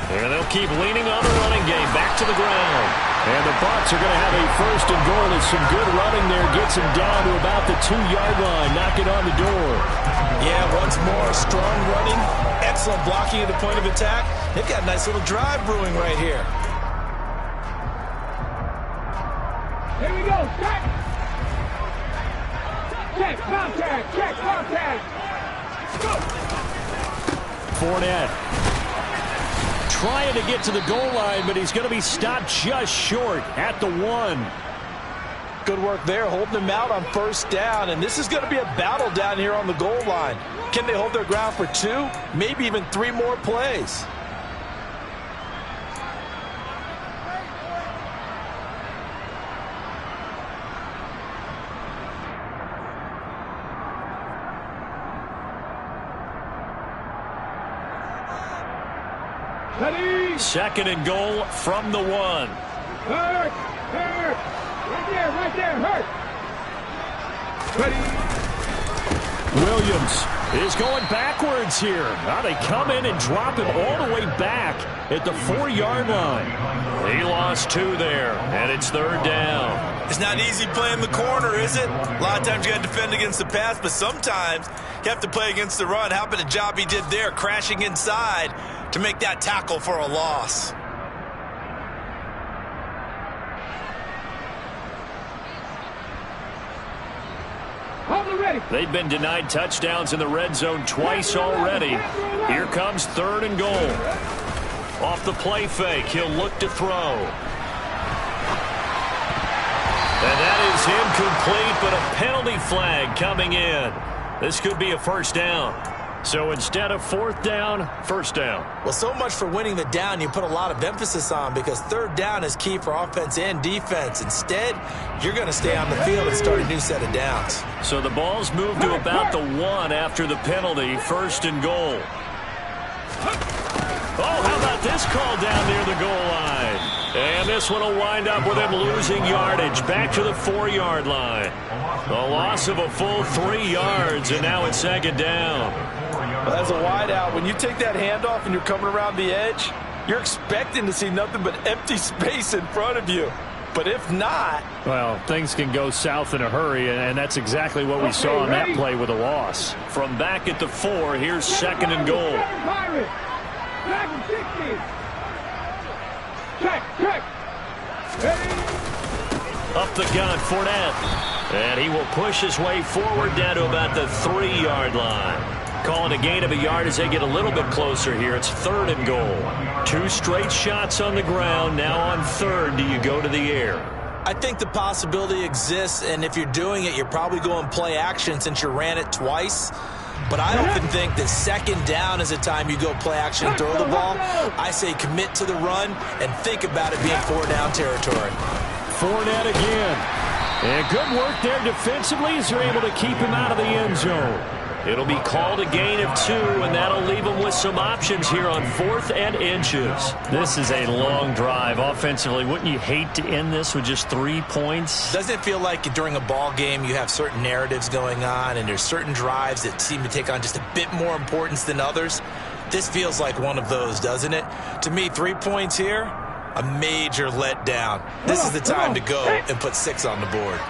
And they'll keep leaning on the running game. Back to the ground. And the Bucs are going to have a 1st and goal as some good running there gets him down to about the 2-yard line, knocking on the door. Yeah, once more, strong running, excellent blocking at the point of attack. They've got a nice little drive brewing right here. Here we go, check! Check, contact, check, contact! Go! Fournette trying to get to the goal line, but he's going to be stopped just short at the 1. Good work there, holding them out on 1st down, and this is going to be a battle down here on the goal line. Can they hold their ground for 2, maybe even 3 more plays? Ready? 2nd and goal from the 1. Hurt! Hurt! Right there, hurt! Ready? Williams is going backwards here. Now they come in and drop him all the way back at the 4-yard line. He lost 2 there, and it's 3rd down. It's not easy playing the corner, is it? A lot of times you got to defend against the pass, but sometimes you have to play against the run. How about the job he did there, crashing inside to make that tackle for a loss? They've been denied touchdowns in the red zone twice already. Here comes 3rd and goal. Off the play fake, he'll look to throw. And that is incomplete, but a penalty flag coming in. This could be a first down. So instead of fourth down, first down. Well, so much for winning the down you put a lot of emphasis on, because third down is key for offense and defense. Instead, you're going to stay on the field and start a new set of downs. So the ball's moved to about the 1 after the penalty, first and goal. Oh, how about this call down near the goal line? And this one will wind up with him losing yardage back to the 4-yard line. The loss of a full 3 yards, and now it's second down. Well, as a wideout, when you take that handoff and you're coming around the edge, you're expecting to see nothing but empty space in front of you. But if not... Well, things can go south in a hurry, and that's exactly what we saw on that play with a loss. From back at the 4, here's second and goal. Up the gun, Fournette. And he will push his way forward down to about the 3-yard line. Calling a gain of a yard as they get a little bit closer here. It's third and goal. 2 straight shots on the ground. Now on third, do you go to the air? I think the possibility exists, and if you're doing it, you're probably going play action since you ran it twice. But I often think that second down is a time you go play action and throw the ball. I say commit to the run and think about it being 4-down territory. Fournette again. And good work there defensively as they're able to keep him out of the end zone. It'll be called a gain of 2, and that'll leave them with some options here on 4th and inches. This is a long drive offensively. Wouldn't you hate to end this with just 3 points? Doesn't it feel like during a ball game you have certain narratives going on, and there's certain drives that seem to take on just a bit more importance than others? This feels like one of those, doesn't it? To me, 3 points here, a major letdown. This is the time to go and put 6 on the board.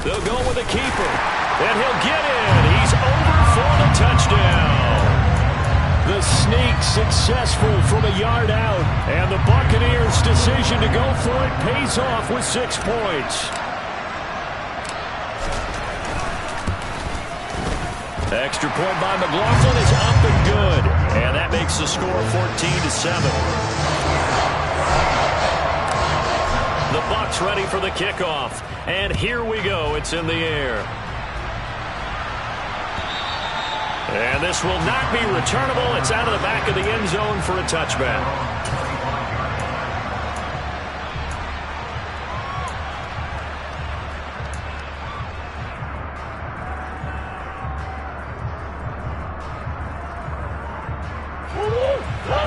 They'll go with the keeper, and he'll get in. He's over for the touchdown. The sneak successful from a yard out, and the Buccaneers' decision to go for it pays off with 6 points. Extra point by McLaughlin is up and good, and that makes the score 14-7. The Bucs ready for the kickoff. And here we go. It's in the air. And this will not be returnable. It's out of the back of the end zone for a touchback.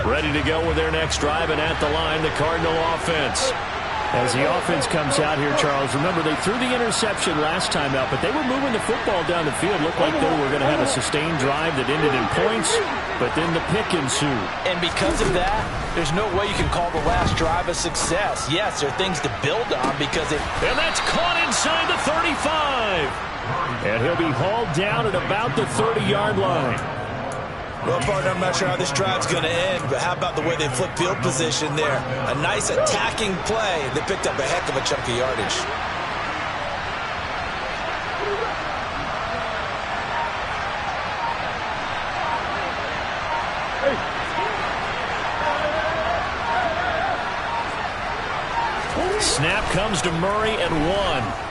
Ready to go with their next drive, and at the line, the Cardinal offense. As the offense comes out here, Charles, remember they threw the interception last time out, but they were moving the football down the field. Looked like they were going to have a sustained drive that ended in points, but then the pick ensued. And because of that, there's no way you can call the last drive a success. Yes, there are things to build on because it... And that's caught inside the 35. And he'll be hauled down at about the 30-yard line. Well, partner, I'm not sure how this drive's going to end, but how about the way they flipped field position there? A nice attacking play that picked up a heck of a chunk of yardage. Snap comes to Murray at 1.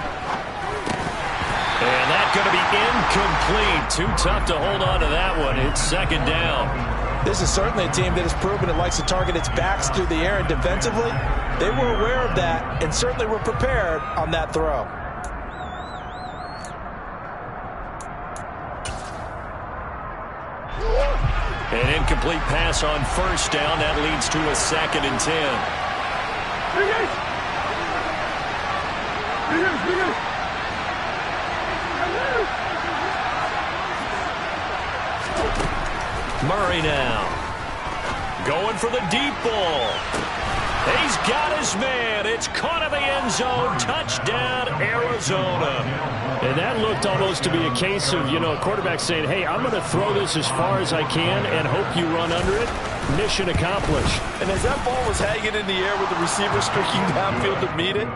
And that's going to be incomplete. Too tough to hold on to that one. It's second down. This is certainly a team that has proven it likes to target its backs through the air, and defensively, they were aware of that and certainly were prepared on that throw. An incomplete pass on first down. That leads to a 2nd and 10. Murray now. Going for the deep ball. He's got his man. It's caught in the end zone. Touchdown, Arizona. And that looked almost to be a case of, a quarterback saying, hey, I'm going to throw this as far as I can and hope you run under it. Mission accomplished. And as that ball was hanging in the air with the receiver streaking downfield to meet it,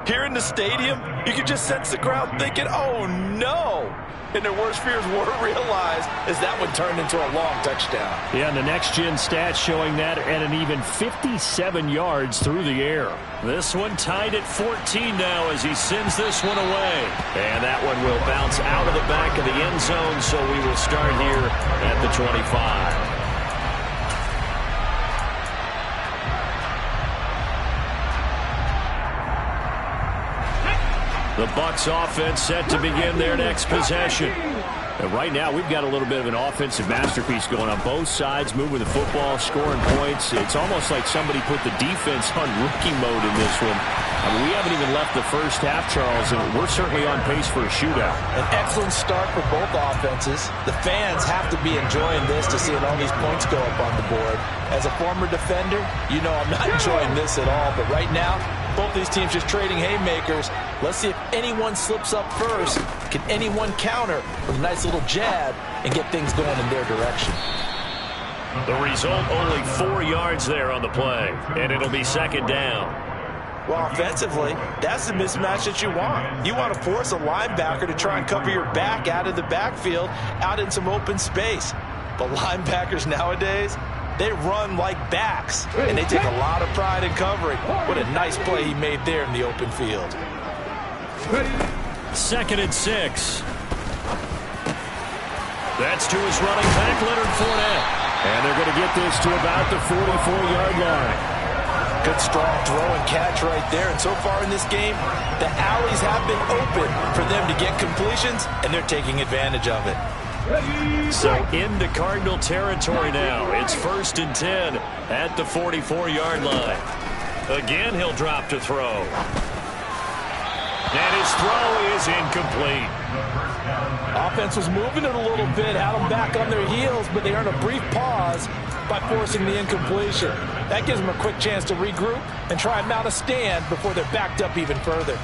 Here in the stadium, you can just sense the crowd thinking, oh no! And their worst fears were realized as that one turned into a long touchdown. Yeah, and the next-gen stats showing that at an even 57 yards through the air. This one tied at 14 now as he sends this one away. And that one will bounce out of the back of the end zone, so we will start here at the 25. The Bucs offense set to begin their next possession. And right now, we've got a little bit of an offensive masterpiece going on both sides, moving the football, scoring points. It's almost like somebody put the defense on rookie mode in this one. I mean, we haven't even left the first half, Charles, and we're certainly on pace for a shootout. An excellent start for both offenses. The fans have to be enjoying this to see all these points go up on the board. As a former defender, you know I'm not enjoying this at all, but right now, both these teams just trading haymakers. Let's see if anyone slips up first. Can anyone counter with a nice little jab and get things going in their direction? The result, only 4 yards there on the play, and it'll be second down. Well, offensively, that's the mismatch that you want. You want to force a linebacker to try and cover your back out of the backfield, out in some open space. The linebackers nowadays, they run like backs, and they take a lot of pride in covering. What a nice play he made there in the open field. 2nd and 6. That's to his running back, Leonard Fournette. And they're going to get this to about the 44-yard line. Good strong throw and catch right there. And so far in this game, the alleys have been open for them to get completions, and they're taking advantage of it. So into Cardinal territory now. It's 1st and 10 at the 44-yard line. Again, he'll drop to throw. And his throw is incomplete. Offense was moving it a little bit, had them back on their heels, but they earned a brief pause by forcing the incompletion. That gives them a quick chance to regroup and try and mount a stand before they're backed up even further.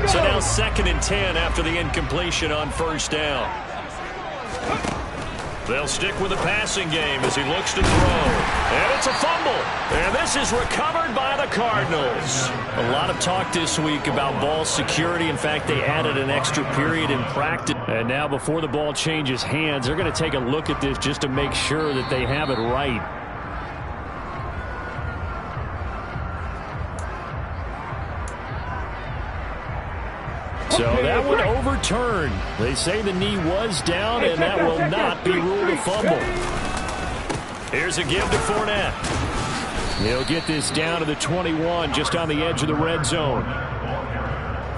So now 2nd and 10 after the incompletion on 1st down. They'll stick with the passing game as he looks to throw. And it's a fumble. And this is recovered by the Cardinals. A lot of talk this week about ball security. In fact, they added an extra period in practice. And now before the ball changes hands, they're going to take a look at this just to make sure that they have it right. So that one overturned. They say the knee was down, and that will not be ruled a fumble. Here's a give to Fournette. He'll get this down to the 21, just on the edge of the red zone.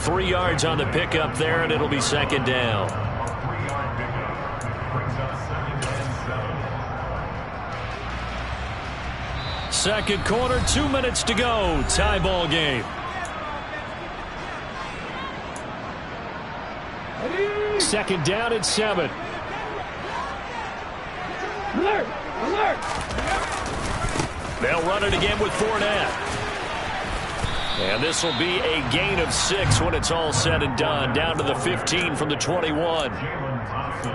3 yards on the pickup there, and it'll be 2nd down. Second quarter, 2 minutes to go. Tie ball game. 2nd down and 7. Alert! Alert! They'll run it again with Fournette. And this will be a gain of 6 when it's all said and done. Down to the 15 from the 21.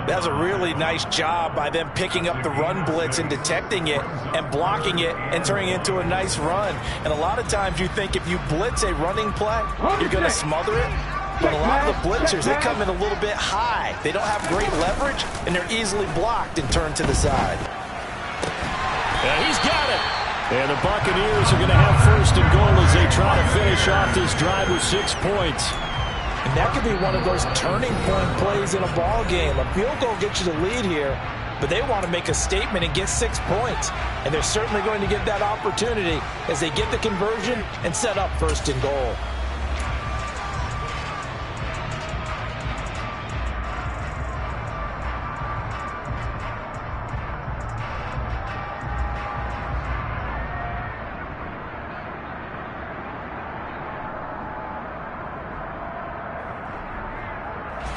That's a really nice job by them picking up the run blitz and detecting it and blocking it and turning it into a nice run. And a lot of times you think if you blitz a running play, you're going to smother it. But a lot of the blitzers, they come in a little bit high. They don't have great leverage, and they're easily blocked and turned to the side. Yeah, he's got it. And the Buccaneers are going to have 1st and goal as they try to finish off this drive with 6 points. And that could be one of those turning point plays in a ball game. A field goal gets you the lead here, but they want to make a statement and get 6 points. And they're certainly going to get that opportunity as they get the conversion and set up 1st and goal.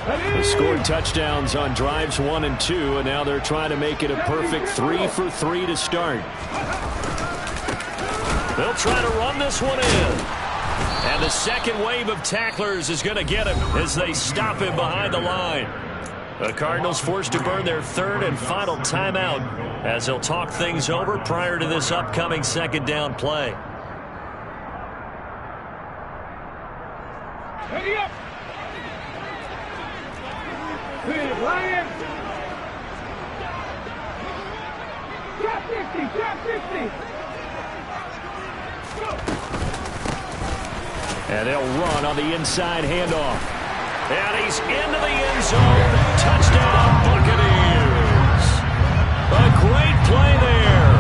They scored touchdowns on drives 1 and 2, and now they're trying to make it a perfect 3 for 3 to start. They'll try to run this one in. And the second wave of tacklers is going to get him as they stop him behind the line. The Cardinals forced to burn their third and final timeout as they'll talk things over prior to this upcoming second down play. Ready up. Lion. Trap 60, trap 60. And they'll run on the inside handoff. And he's into the end zone. Touchdown, Buccaneers. A great play there.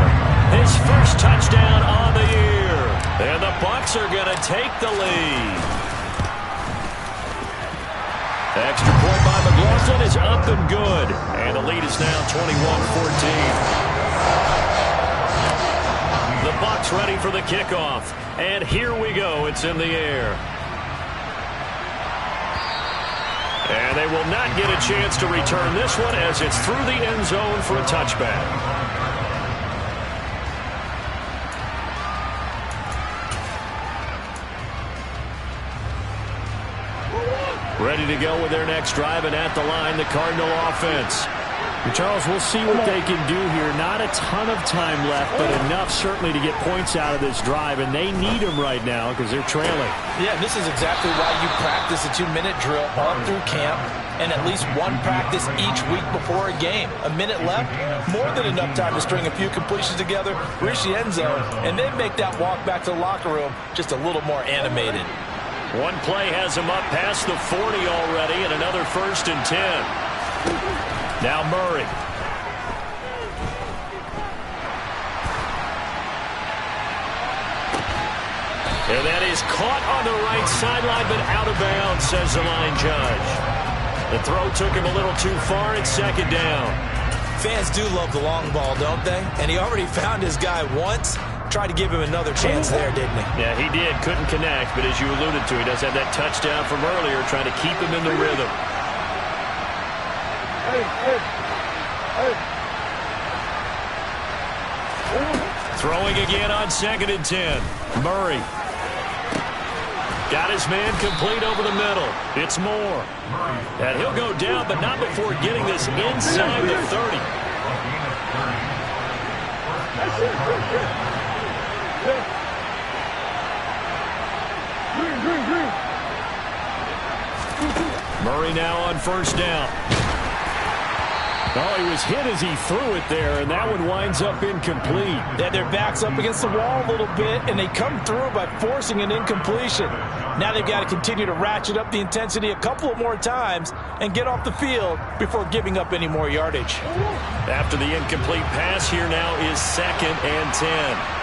His first touchdown on the year. And the Bucs are going to take the lead. Extra point by McLaughlin is up and good. And the lead is now 21-14. The Bucs ready for the kickoff. And here we go. It's in the air. And they will not get a chance to return this one as it's through the end zone for a touchback. Ready to go with their next drive, and at the line, the Cardinal offense. Charles, we'll see what they can do here. Not a ton of time left, but enough certainly to get points out of this drive, and they need them right now because they're trailing. Yeah, this is exactly why you practice a 2-minute drill all through camp and at least one practice each week before a game. A minute left, more than enough time to string a few completions together, reach the end zone, and then make that walk back to the locker room just a little more animated. One play has him up past the 40 already, and another 1st and 10. Now Murray. And that is caught on the right sideline, but out of bounds, says the line judge. The throw took him a little too far. It's second down. Fans do love the long ball, don't they? And he already found his guy once. Tried to give him another chance there, didn't he? Yeah, he did. Couldn't connect, but as you alluded to, he does have that touchdown from earlier, trying to keep him in the rhythm. Throwing again on 2nd and 10. Murray. Got his man complete over the middle. It's Moore. And he'll go down, but not before getting this inside the 30. Murray now on 1st down. Oh, he was hit as he threw it there, and that one winds up incomplete. Yeah, their back's up against the wall a little bit, and they come through by forcing an incompletion. Now they've got to continue to ratchet up the intensity a couple of more times and get off the field before giving up any more yardage. After the incomplete pass, here now is 2nd and 10.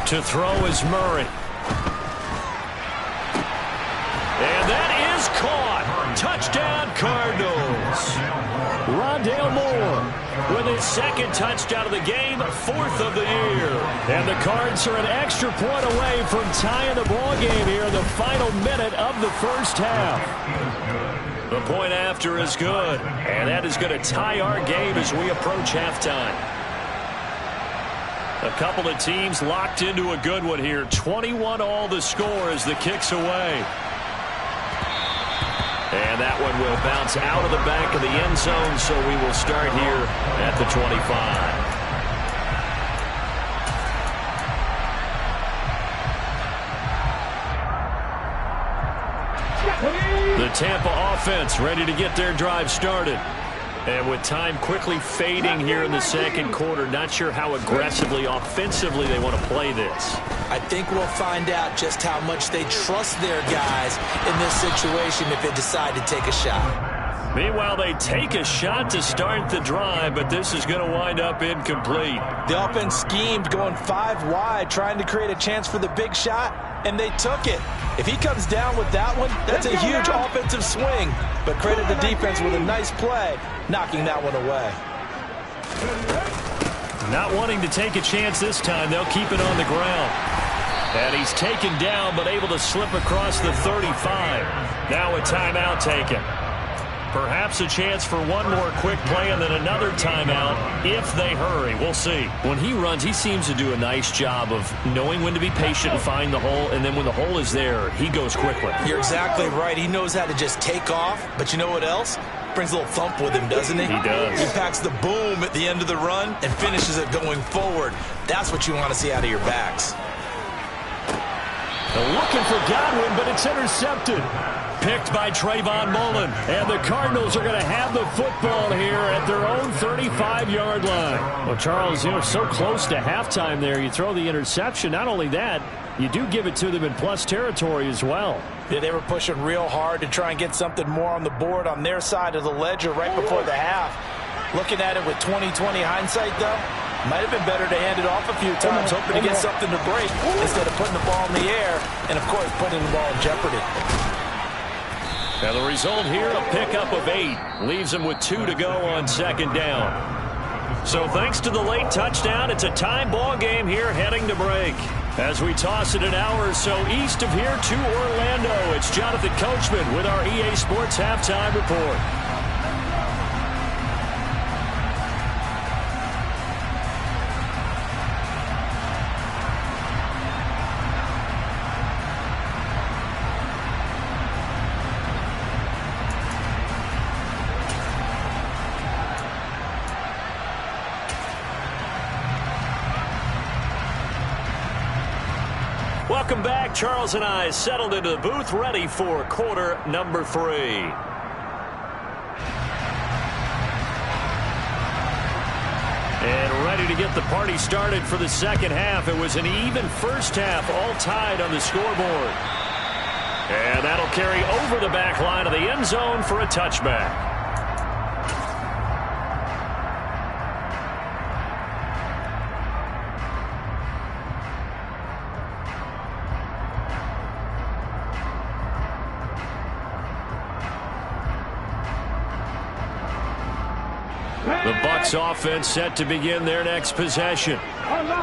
To throw is Murray. And that is caught. Touchdown, Cardinals. Rondale Moore with his 2nd touchdown of the game, 4th of the year. And the Cards are an extra point away from tying the ball game here in the final minute of the 1st half. The point after is good, and that is going to tie our game as we approach halftime. A couple of teams locked into a good one here. 21-all the score as the kick's away. And that one will bounce out of the back of the end zone, so we will start here at the 25. The Tampa offense ready to get their drive started. And with time quickly fading here in the 2nd quarter, not sure how aggressively, offensively they want to play this. I think we'll find out just how much they trust their guys in this situation if they decide to take a shot. Meanwhile, they take a shot to start the drive, but this is going to wind up incomplete. The offense schemed going 5 wide, trying to create a chance for the big shot, and they took it. If he comes down with that one, that's a huge offensive swing. But credit the defense with a nice play, knocking that one away. Not wanting to take a chance this time. They'll keep it on the ground. And he's taken down, but able to slip across the 35. Now a timeout taken. Perhaps a chance for one more quick play and then another timeout if they hurry. We'll see. When he runs, he seems to do a nice job of knowing when to be patient and find the hole, and then when the hole is there, he goes quickly. You're exactly right. He knows how to just take off, but you know what else? Brings a little thump with him, doesn't he? He does. He packs the boom at the end of the run and finishes it going forward. That's what you want to see out of your backs. They're looking for Godwin, but it's intercepted. Picked by Trayvon Mullen. And the Cardinals are going to have the football here at their own 35-yard line. Well, Charles, so close to halftime there. You throw the interception. Not only that, you do give it to them in plus territory as well. Yeah, they were pushing real hard to try and get something more on the board on their side of the ledger right before the half. Looking at it with 20/20 hindsight, though, might have been better to hand it off a few times, hoping to get something to break instead of putting the ball in the air and, of course, putting the ball in jeopardy. Now the result here, a pickup of 8. Leaves them with 2 to go on second down. So thanks to the late touchdown, it's a time ball game here heading to break. As we toss it an hour or so east of here to Orlando, it's Jonathan Coachman with our EA Sports Halftime Report. Welcome back. Charles and I settled into the booth, ready for quarter number 3. And ready to get the party started for the second half. It was an even first half, all tied on the scoreboard. And that'll carry over the back line of the end zone for a touchback. The Bucs offense set to begin their next possession.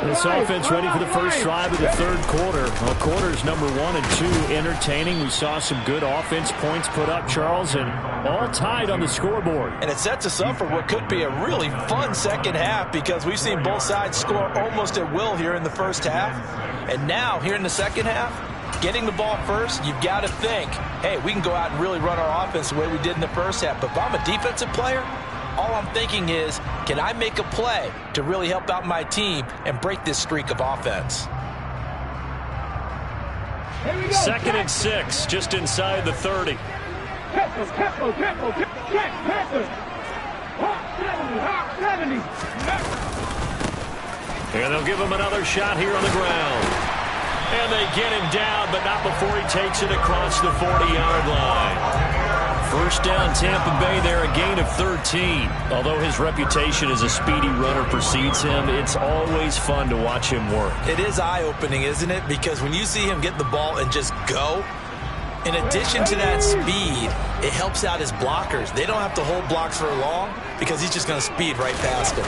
This offense ready for the first drive of the third quarter. Well, quarters number 1 and 2 entertaining. We saw some good offense points put up, Charles, and all tied on the scoreboard. And it sets us up for what could be a really fun second half because we've seen both sides score almost at will here in the first half. And now, here in the second half, getting the ball first, you've got to think, hey, we can go out and really run our offense the way we did in the first half. But if I'm a defensive player, all I'm thinking is, can I make a play to really help out my team and break this streak of offense? Second and 6, just inside the 30. And they'll give him another shot here on the ground. And they get him down, but not before he takes it across the 40-yard line. First down, Tampa Bay there, a gain of 13. Although his reputation as a speedy runner precedes him, it's always fun to watch him work. It is eye-opening, isn't it? Because when you see him get the ball and just go, in addition to that speed, it helps out his blockers. They don't have to hold blocks for long because he's just going to speed right past them.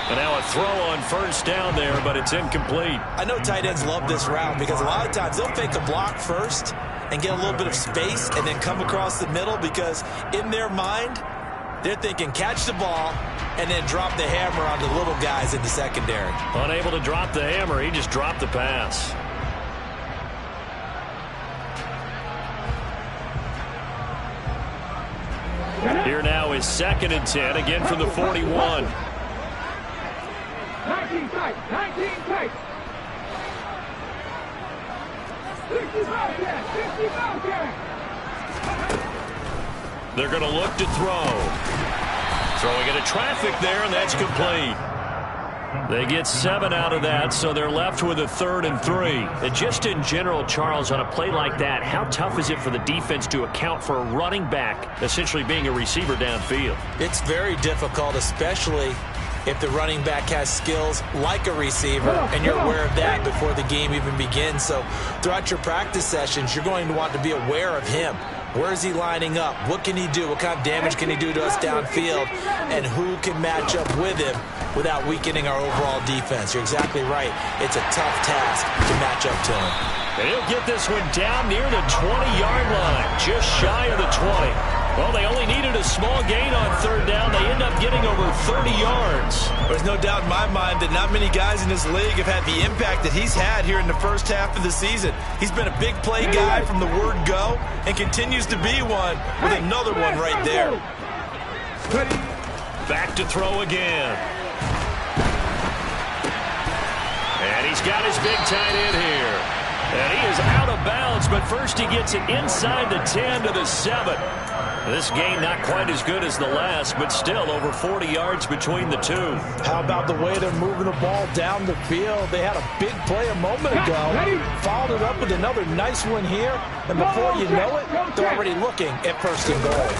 And now a throw on first down there, but it's incomplete. I know tight ends love this route because a lot of times they'll fake a block first and get a little bit of space and then come across the middle because in their mind, they're thinking catch the ball and then drop the hammer on the little guys in the secondary. Unable to drop the hammer, he just dropped the pass. Here now is second and 10, again from the 41. 19 tight, 19 tight. 65 gas, 65 gas. They're going to look to throw. Throwing into traffic there, and that's complete. They get 7 out of that, so they're left with a 3rd and 3. And just in general, Charles, on a play like that, how tough is it for the defense to account for a running back essentially being a receiver downfield? It's very difficult, especially if the running back has skills like a receiver, and you're aware of that before the game even begins. So throughout your practice sessions, you're going to want to be aware of him. Where is he lining up? What can he do? What kind of damage can he do to us downfield? And who can match up with him without weakening our overall defense? You're exactly right. It's a tough task to match up to him. And he'll get this one down near the 20-yard line, just shy of the 20. Well, they only needed a small gain on third down. They end up getting over 30 yards. There's no doubt in my mind that not many guys in this league have had the impact that he's had here in the first half of the season. He's been a big play guy from the word go and continues to be one with another one right there. Back to throw again. And he's got his big tight end here. And he is out of bounds, but first he gets it inside the 10 to the 7. This game not quite as good as the last, but still over 40 yards between the two. How about the way they're moving the ball down the field? They had a big play a moment ago, followed it up with another nice one here, and before you know it, they're already looking at first and goal.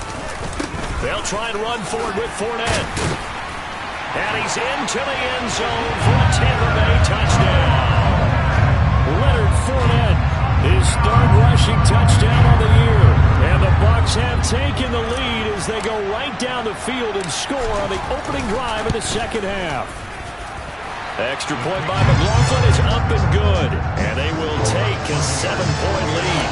They'll try and run forward with Fournette. And he's into the end zone for a Tampa Bay touchdown. Leonard Fournette, his third rushing touchdown on the year. And the Bucs have taken the lead as they go right down the field and score on the opening drive of the second half. Extra point by McLaughlin is up and good. And they will take a 7-point lead.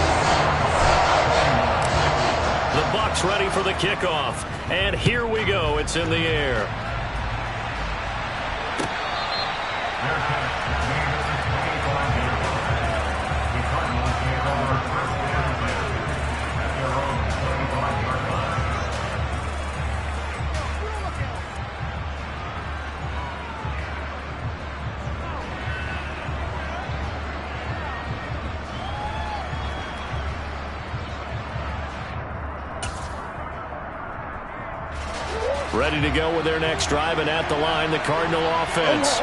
The Bucs ready for the kickoff. And here we go. It's in the air. Ready to go with their next drive, and at the line, the Cardinal offense.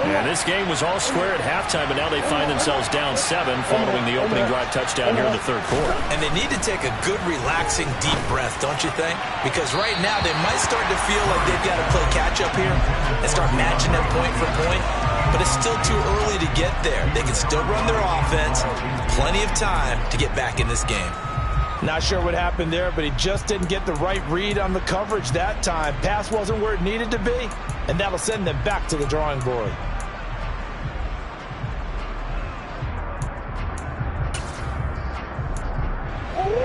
And this game was all square at halftime, but now they find themselves down 7 following the opening drive touchdown here in the third quarter. And they need to take a good, relaxing, deep breath, don't you think? Because right now they might start to feel like they've got to play catch-up here and start matching them point for point. But it's still too early to get there. They can still run their offense. Plenty of time to get back in this game. Not sure what happened there, but he just didn't get the right read on the coverage that time. Pass wasn't where it needed to be, and that'll send them back to the drawing board.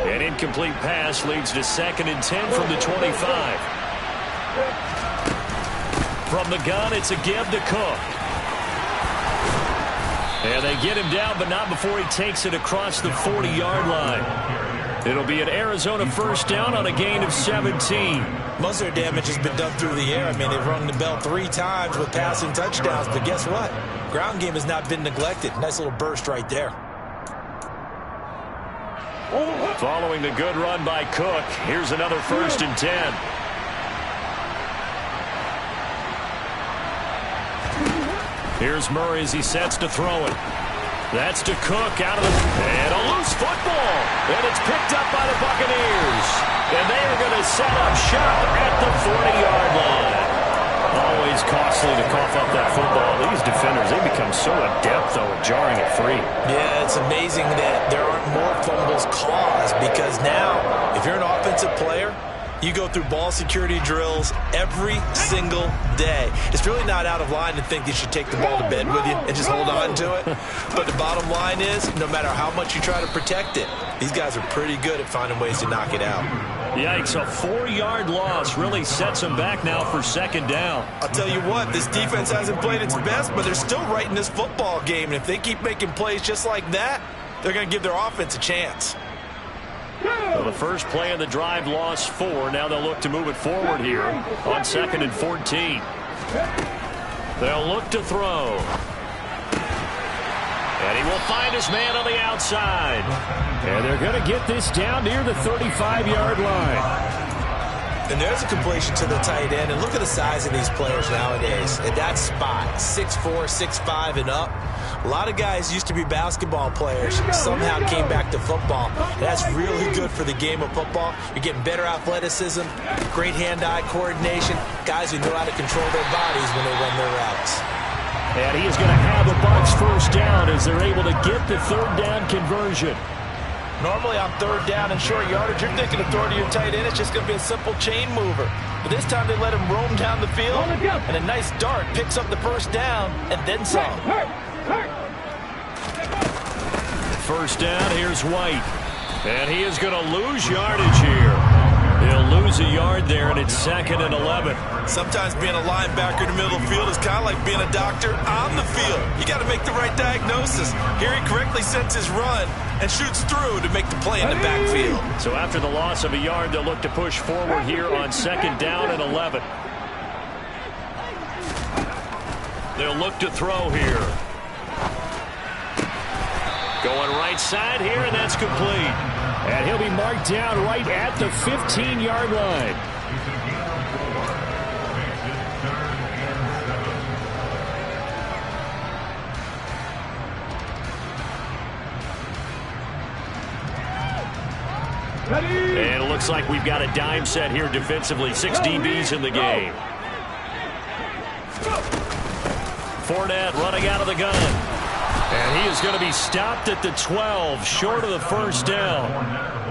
An incomplete pass leads to 2nd and 10 from the 25. From the gun, it's a give to Cook. And they get him down, but not before he takes it across the 40-yard line. It'll be an Arizona first down on a gain of 17. Most of their damage has been done through the air. I mean, they've rung the bell 3 times with passing touchdowns, but guess what? Ground game has not been neglected. Nice little burst right there. Following the good run by Cook, here's another 1st and 10. Here's Murray as he sets to throw it. That's to Cook out of the... And a loose football. And it's picked up by the Buccaneers. And they are going to set up shop at the 40-yard line. Always costly to cough up that football. These defenders, they become so adept, though, at jarring it free. Yeah, it's amazing that there aren't more fumbles caused because now, if you're an offensive player, you go through ball security drills every single day. It's really not out of line to think you should take the ball to bed with you and just hold on to it. But the bottom line is, no matter how much you try to protect it, these guys are pretty good at finding ways to knock it out. Yikes, a 4-yard loss really sets them back now for 2nd down. I'll tell you what, this defense hasn't played its best, but they're still right in this football game. And if they keep making plays just like that, they're going to give their offense a chance. Well, the first play of the drive lost 4. Now they'll look to move it forward here on 2nd and 14. They'll look to throw. And he will find his man on the outside. And they're going to get this down near the 35-yard line. And there's a completion to the tight end. And look at the size of these players nowadays. At that spot, 6'4", 6'5", and up. A lot of guys used to be basketball players, somehow came back to football. And that's really good for the game of football. You're getting better athleticism, great hand-eye coordination, guys who know how to control their bodies when they run their routes. And he is going to have the Bucs first down as they're able to get the 3rd down conversion. Normally on third down and short yardage, you're thinking of throwing to your tight end. It's just going to be a simple chain mover. But this time they let him roam down the field, and a nice dart picks up the first down and then some. First down, here's White. And he is going to lose yardage here. He'll lose a yard there, and it's 2nd and 11. Sometimes being a linebacker in the middle of the field is kind of like being a doctor on the field. You got to make the right diagnosis. Here he correctly sets his run and shoots through to make the play in the backfield. So after the loss of a yard, they'll look to push forward here on 2nd down and 11. They'll look to throw here. Going right side here, and that's complete. And he'll be marked down right at the 15-yard line. And it looks like we've got a dime set here defensively. 6 DBs in the game. Fournette running out of the gun. And he is going to be stopped at the 12, short of the first down.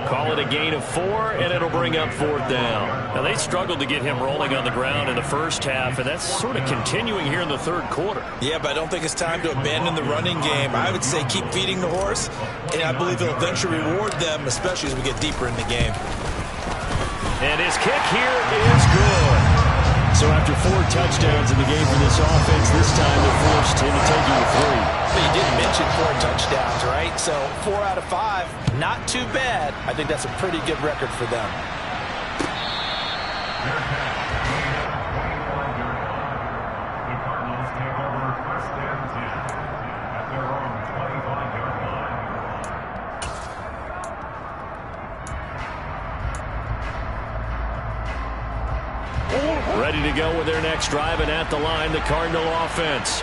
Call it a gain of 4, and it'll bring up 4th down. Now, they struggled to get him rolling on the ground in the first half, and that's sort of continuing here in the third quarter. Yeah, but I don't think it's time to abandon the running game. I would say keep feeding the horse, and I believe he'll eventually reward them, especially as we get deeper in the game. And his kick here is good. So after 4 touchdowns in the game for this offense, this time they're forced into taking 3. But you didn't mention 4 touchdowns, right? So 4 out of 5, not too bad. I think that's a pretty good record for them. Ready to go with their next drive, and at the line, the Cardinal offense.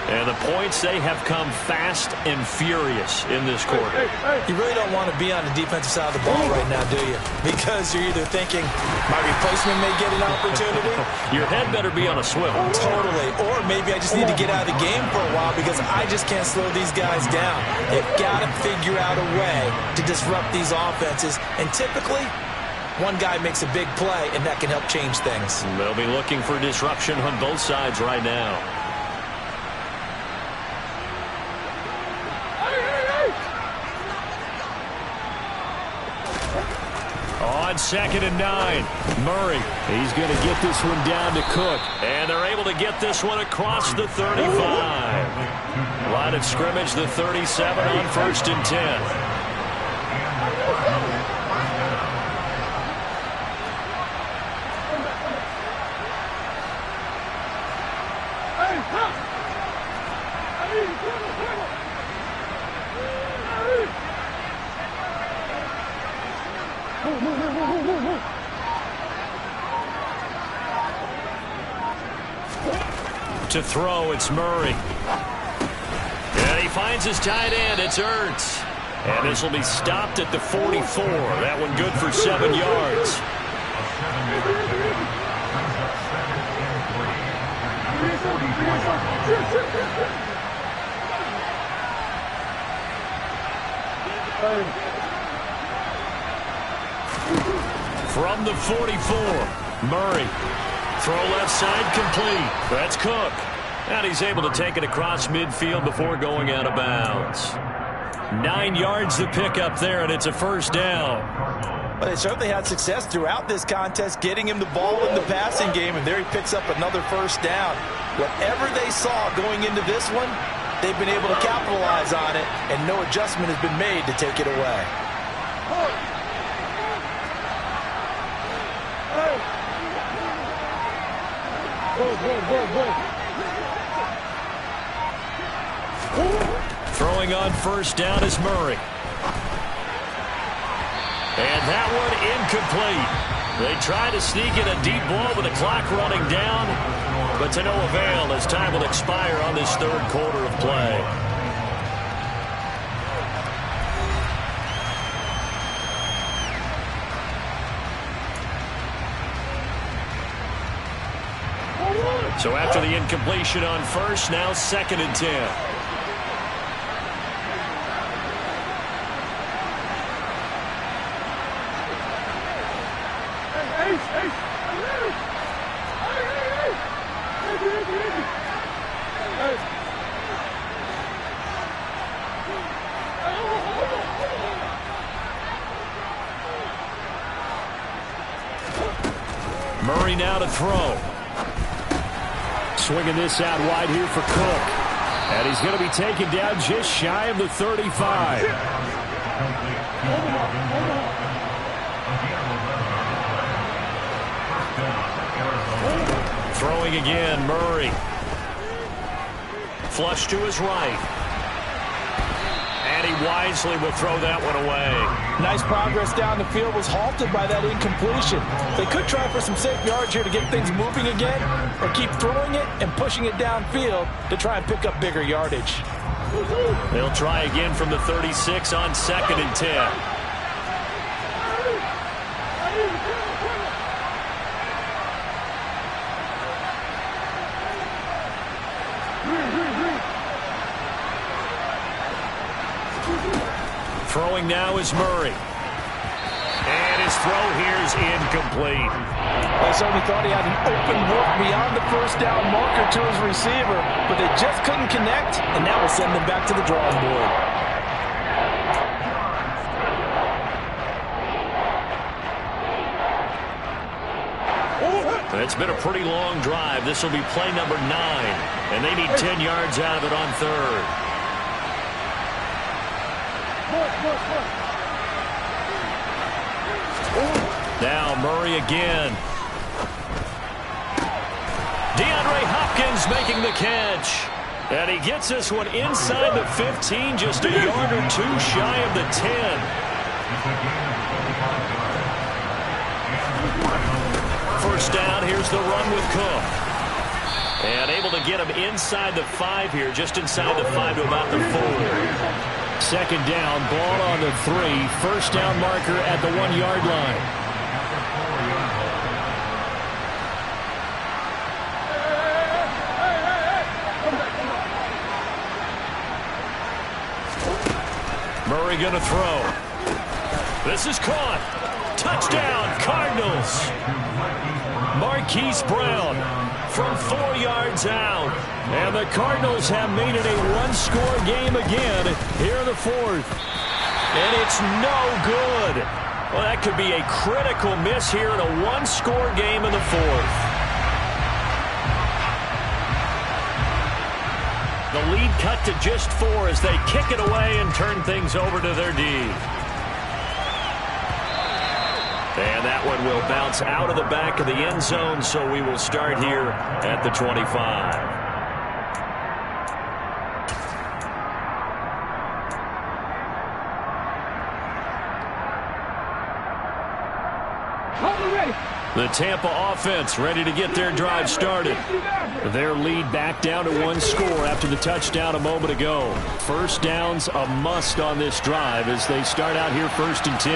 And the points, they have come fast and furious in this quarter. You really don't want to be on the defensive side of the ball right now, do you? Because you're either thinking, my replacement may get an opportunity. Your head better be on a swivel. Totally. Or maybe I just need to get out of the game for a while because I just can't slow these guys down. They've got to figure out a way to disrupt these offenses. And typically, one guy makes a big play, and that can help change things. They'll be looking for disruption on both sides right now. On 2nd and 9, Murray. He's going to get this one down to Cook. And they're able to get this one across the 35. Line of scrimmage, the 37 on 1st and 10. To throw, it's Murray. And he finds his tight end. It's Ertz. And this will be stopped at the 44. That one good for 7 yards. From the 44, Murray. Throw left side complete. That's Cook. And he's able to take it across midfield before going out of bounds. 9 yards to pick up there, and it's a first down. Well, they certainly had success throughout this contest, getting him the ball in the passing game, and there he picks up another first down. Whatever they saw going into this one, they've been able to capitalize on it, and no adjustment has been made to take it away. Throwing on first down is Murray. And that one incomplete. They try to sneak in a deep ball with the clock running down, but to no avail as time will expire on this third quarter of play. So after the incompletion on first, now 2nd and 10. Murray now to throw. Swinging this out wide here for Cook. And he's going to be taken down just shy of the 35. Throwing again, Murray. Flush to his right. And he wisely will throw that one away. Nice progress down the field, was halted by that incompletion. They could try for some safe yards here to get things moving again, or keep throwing it and pushing it downfield to try and pick up bigger yardage. They'll try again from the 36 on 2nd and 10. Throwing now is Murray. And his throw here is incomplete. They certainly thought he had an open look beyond the first down marker to his receiver, but they just couldn't connect, and that will send them back to the drawing board. It's been a pretty long drive. This will be play number 9, and they need 10 yards out of it on 3rd. Now Murray again. DeAndre Hopkins making the catch. And he gets this one inside the 15, just a yard or two shy of the 10. First down, here's the run with Cook. And able to get him inside the 5 here, just inside the 5 to about the 4. Second down, ball on the 3. First down marker at the 1-yard line. Murray going to throw. This is caught. Touchdown, Cardinals. Marquise Brown from 4 yards out. And the Cardinals have made it a one-score game again here in the 4th. And it's no good. Well, that could be a critical miss here in a one-score game in the 4th. The lead cut to just 4 as they kick it away and turn things over to their D. And that one will bounce out of the back of the end zone, so we will start here at the 25. The Tampa offense ready to get their drive started. Their lead back down to 1 score after the touchdown a moment ago. First down's a must on this drive as they start out here 1st and 10.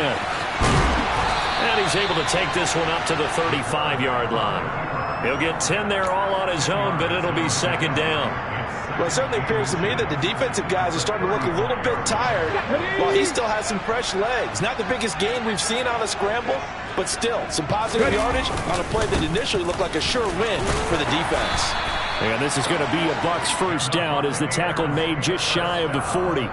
And he's able to take this one up to the 35-yard line. He'll get 10 there all on his own, but it'll be 2nd down. Well, it certainly appears to me that the defensive guys are starting to look a little bit tired while he still has some fresh legs. Not the biggest gain we've seen on a scramble, but still some positive yardage on a play that initially looked like a sure win for the defense. And this is going to be a Bucs first down as the tackle made just shy of the 40.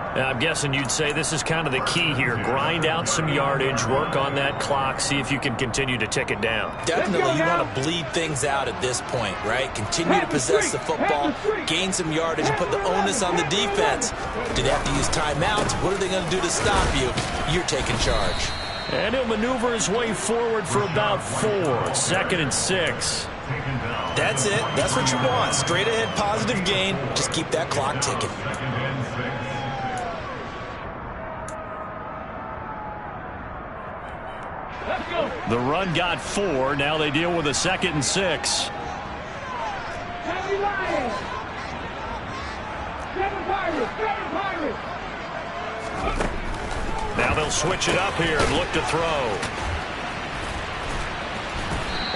I'm guessing you'd say this is kind of the key here. Grind out some yardage, work on that clock, see if you can continue to tick it down. Definitely you want to bleed things out at this point, right? Continue to possess the football, gain some yardage, and put the onus on the defense. Do they have to use timeouts? What are they going to do to stop you? You're taking charge. And he'll maneuver his way forward for about 4. 2nd and 6. That's it. That's what you want. Straight ahead positive gain. Just keep that clock ticking. The run got 4. Now they deal with a 2nd and 6. Now they'll switch it up here and look to throw.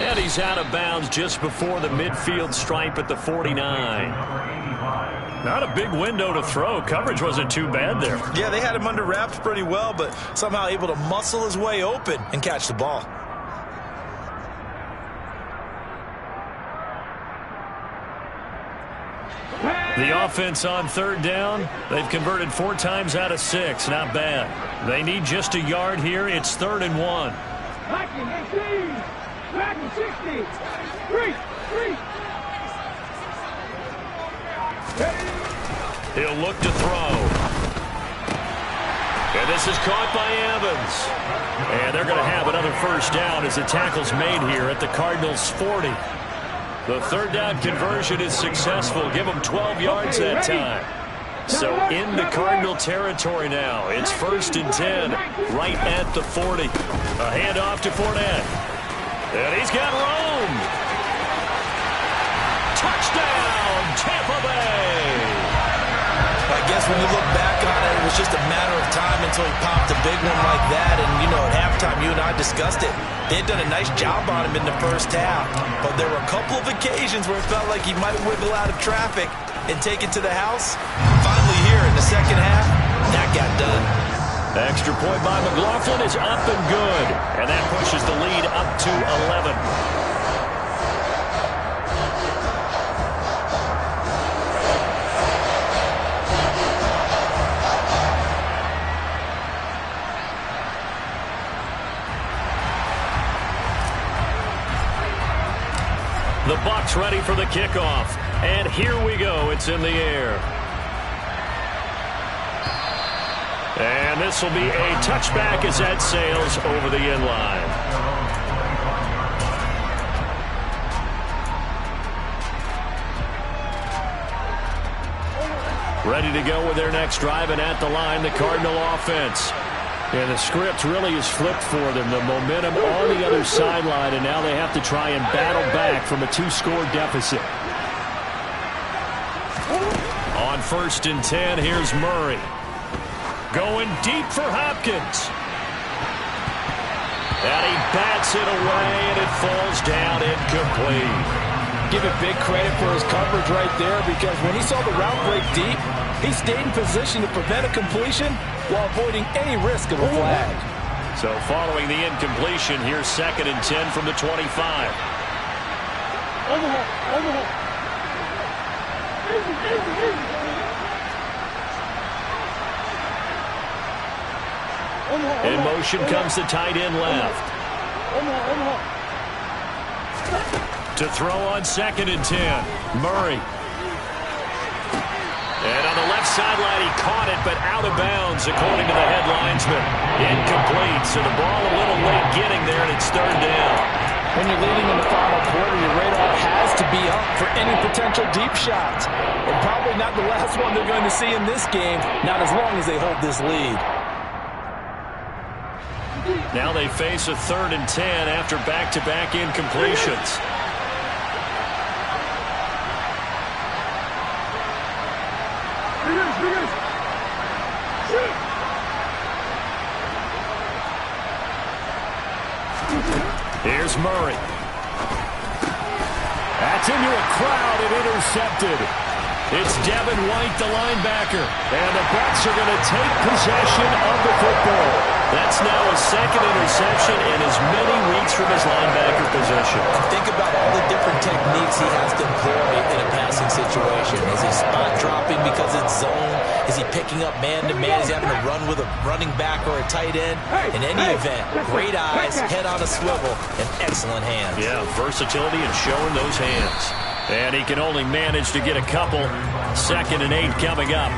And he's out of bounds just before the midfield stripe at the 49. Not a big window to throw. Coverage wasn't too bad there. Yeah, they had him under wraps pretty well, but somehow able to muscle his way open and catch the ball. The offense on third down, they've converted 4 times out of 6. Not bad. They need just a yard here. It's 3rd and 1. Back in 18. Back in 60. 3. He'll look to throw. And this is caught by Evans. And they're going to have another first down as the tackle's made here at the Cardinals' 40. The third down conversion is successful. Give them 12 yards that time. So in the Cardinal territory now. It's 1st and 10 right at the 40. A handoff to Fournette. And he's got room. Touchdown, Tampa Bay. I guess when you look back on it, it was just a matter of time until he popped a big one like that. And, you know, at halftime, you and I discussed it. They had done a nice job on him in the first half. But there were a couple of occasions where it felt like he might wiggle out of traffic and take it to the house. Finally here in the second half, that got done. Extra point by McLaughlin is up and good. And that pushes the lead up to 11. The Bucs ready for the kickoff. And here we go. It's in the air. And this will be a touchback as that sails over the end line. Ready to go with their next drive, and at the line, the Cardinal offense. And the script really is flipped for them. The momentum on the other sideline, and now they have to try and battle back from a 2-score deficit. On 1st and 10, here's Murray. Going deep for Hopkins. And he bats it away, and it falls down incomplete. Give it big credit for his coverage right there, because when he saw the route break deep, he stayed in position to prevent a completion while avoiding any risk of a flag. So following the incompletion, here's 2nd and 10 from the 25. In motion comes the tight end left. To throw on 2nd and 10, Murray. And on the left sideline, he caught it, but out of bounds, according to the head linesman. Incomplete, so the ball a little late getting there, and it's 3rd down. When you're leading in the final quarter, your radar has to be up for any potential deep shots. And probably not the last one they're going to see in this game, not as long as they hold this lead. Now they face a 3rd and 10 after back-to-back incompletions. Here's Murray. That's into a crowd and intercepted. It's Devin White, the linebacker. And the Bucs are going to take possession of the football. That's now his 2nd interception and as many weeks from his linebacker position. Think about all the different techniques he has to employ in a passing situation. Is he spot dropping because it's zone? Is he picking up man-to-man? Is he having to run with a running back or a tight end? In any event, great eyes, head on a swivel, and excellent hands. Yeah, versatility and showing those hands. And he can only manage to get a couple. 2nd and 8 coming up.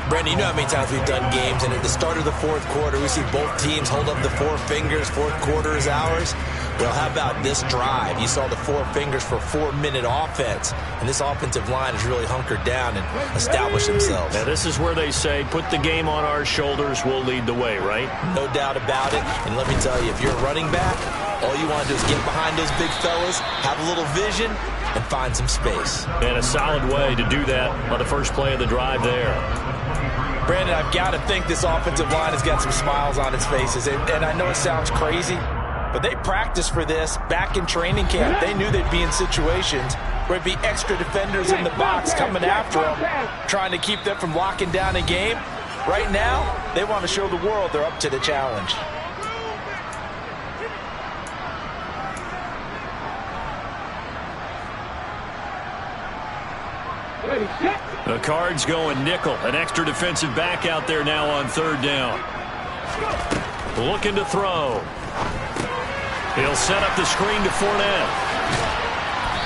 Brandon, you know how many times we've done games, and at the start of the 4th quarter, we see both teams hold up the 4 fingers, 4th quarter is ours. Well, how about this drive? You saw the 4 fingers for 4-minute offense, and this offensive line has really hunkered down and established themselves. Now, this is where they say, put the game on our shoulders, we'll lead the way, right? No doubt about it, and let me tell you, if you're a running back, all you want to do is get behind those big fellas, have a little vision, and find some space. And a solid way to do that on the first play of the drive there. Brandon, I've got to think this offensive line has got some smiles on its faces. And I know it sounds crazy, but they practiced for this back in training camp. They knew they'd be in situations where it'd be extra defenders in the box coming after them, trying to keep them from locking down a game. Right now, they want to show the world they're up to the challenge. Ready, set. The Cards going nickel. An extra defensive back out there now on third down. Looking to throw. He'll set up the screen to Fournette.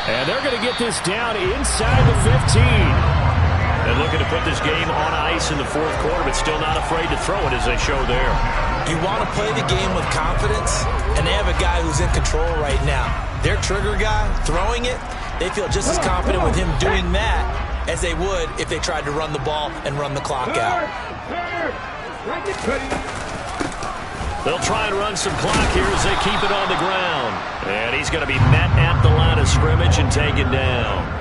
And they're going to get this down inside the 15. And looking to put this game on ice in the fourth quarter, but still not afraid to throw it as they show there. You want to play the game with confidence, and they have a guy who's in control right now. Their trigger guy, throwing it, they feel just as confident with him doing that as they would if they tried to run the ball and run the clock out. They'll try and run some clock here as they keep it on the ground. And he's going to be met at the line of scrimmage and taken down.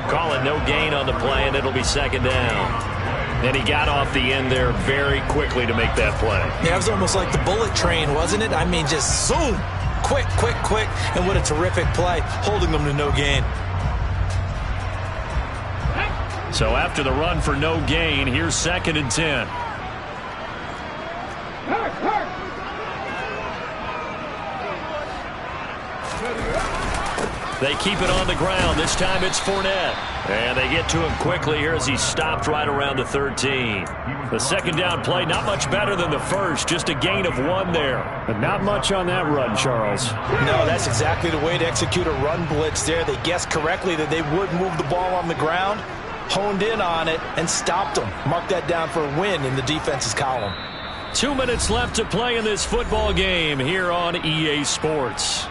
Calling no gain on the play, and it'll be second down. And he got off the end there very quickly to make that play. Yeah, it was almost like the bullet train, wasn't it? I mean, just zoom. Quick, quick, quick. And what a terrific play, holding them to no gain. So after the run for no gain, here's 2nd and 10. They keep it on the ground. This time it's Fournette. And they get to him quickly here as he stopped right around the 13. The second down play, not much better than the first. Just a gain of 1 there. But not much on that run, Charles. No, that's exactly the way to execute a run blitz there. They guessed correctly that they would move the ball on the ground, honed in on it, and stopped them. Mark that down for a win in the defense's column. 2 minutes left to play in this football game here on EA Sports.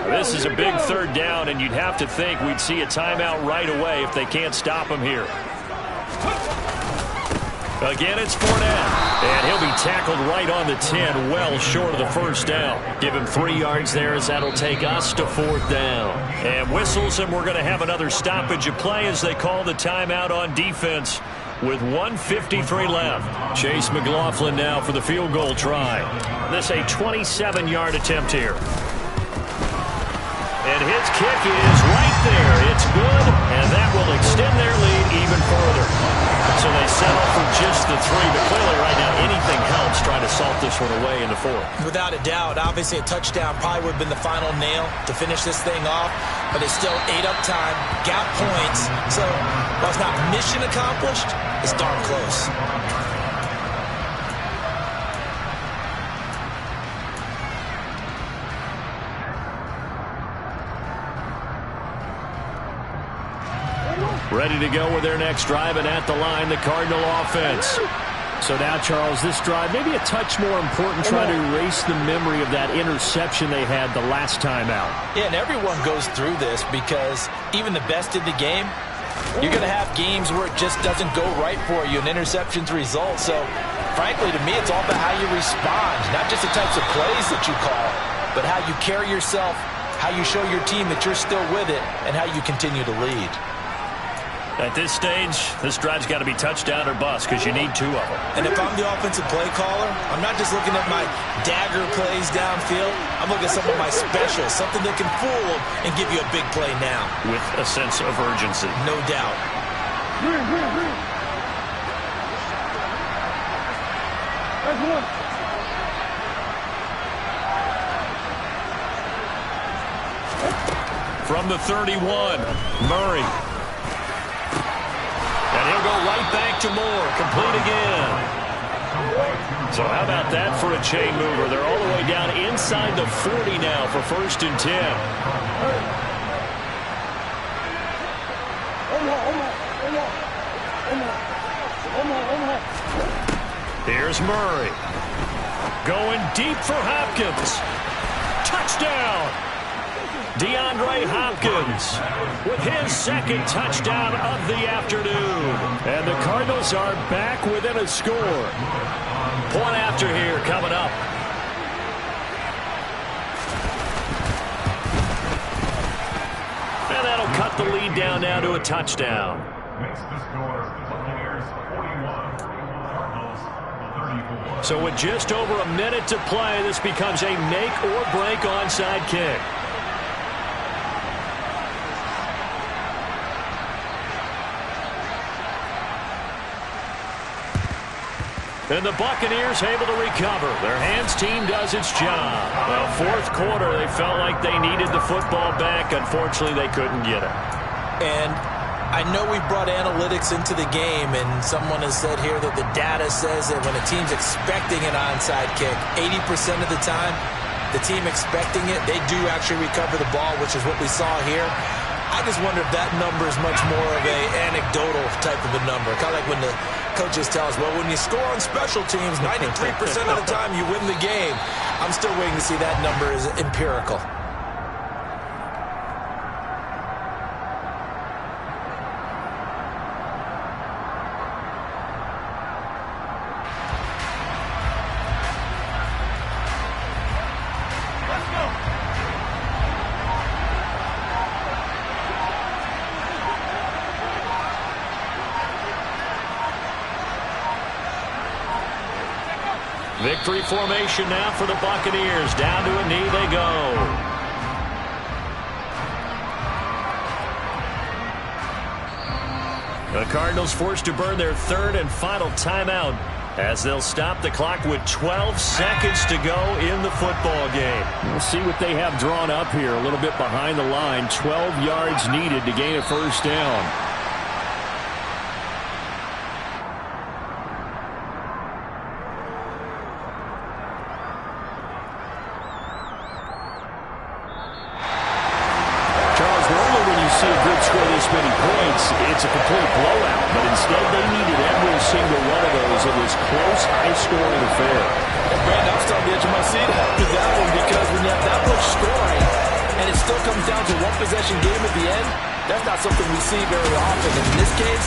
This is a big third down, and you'd have to think we'd see a timeout right away if they can't stop him here. Again, it's Fournette, and he'll be tackled right on the 10, well short of the first down. Give him 3 yards there as that'll take us to 4th down. And whistles, and we're going to have another stoppage of play as they call the timeout on defense with 1:53 left. Chase McLaughlin now for the field goal try. This a 27-yard attempt here. And his kick is right there. It's good, and that will extend their lead even further. So they settle for just the 3, but clearly right now anything helps trying to salt this one away in the 4th. Without a doubt, obviously a touchdown probably would have been the final nail to finish this thing off, but it's still ate up time, got points, so while it's not mission accomplished, it's darn close. Ready to go with their next drive, and at the line, the Cardinal offense. So now, Charles, this drive maybe a touch more important, trying to erase the memory of that interception they had the last time out. Yeah, and everyone goes through this because even the best in the game, you're going to have games where it just doesn't go right for you, and interceptions result. So, frankly, to me, it's all about how you respond, not just the types of plays that you call, but how you carry yourself, how you show your team that you're still with it, and how you continue to lead. At this stage, this drive's got to be touchdown or bust because you need 2 of them. And if I'm the offensive play caller, I'm not just looking at my dagger plays downfield. I'm looking at some of my specials, something that can fool them and give you a big play now. With a sense of urgency. No doubt. That's 1. From the 31, Murray. And he'll go right back to Moore. Complete again. So how about that for a chain mover? They're all the way down inside the 40 now for 1st and 10. Here's Murray. Going deep for Hopkins. Touchdown! DeAndre Hopkins with his 2nd touchdown of the afternoon. And the Cardinals are back within a score. Point after here coming up. And that'll cut the lead down now to a touchdown. So with just over a minute to play, this becomes a make or break onside kick. And the Buccaneers able to recover. Their hands team does its job. Well, fourth quarter, they felt like they needed the football back. Unfortunately, they couldn't get it. And I know we brought analytics into the game, and someone has said here that the data says that when a team's expecting an onside kick, 80% of the time, the team expecting it, they do actually recover the ball, which is what we saw here. I just wonder if that number is much more of an anecdotal type of a number. Kind of like when the coaches tell us, well, when you score on special teams, 93% of the time you win the game. I'm still waiting to see that number is empirical. Victory formation now for the Buccaneers. Down to a knee they go. The Cardinals forced to burn their third and final timeout as they'll stop the clock with 12 seconds to go in the football game. We'll see what they have drawn up here. A little bit behind the line. 12 yards needed to gain a first down. It's a complete blowout, but instead they needed every single one of those. It was close, high-scoring affair. And Brandon, I'm still on the edge of my seat after that one because when you have that much scoring and it still comes down to one-possession game at the end, that's not something we see very often. And in this case,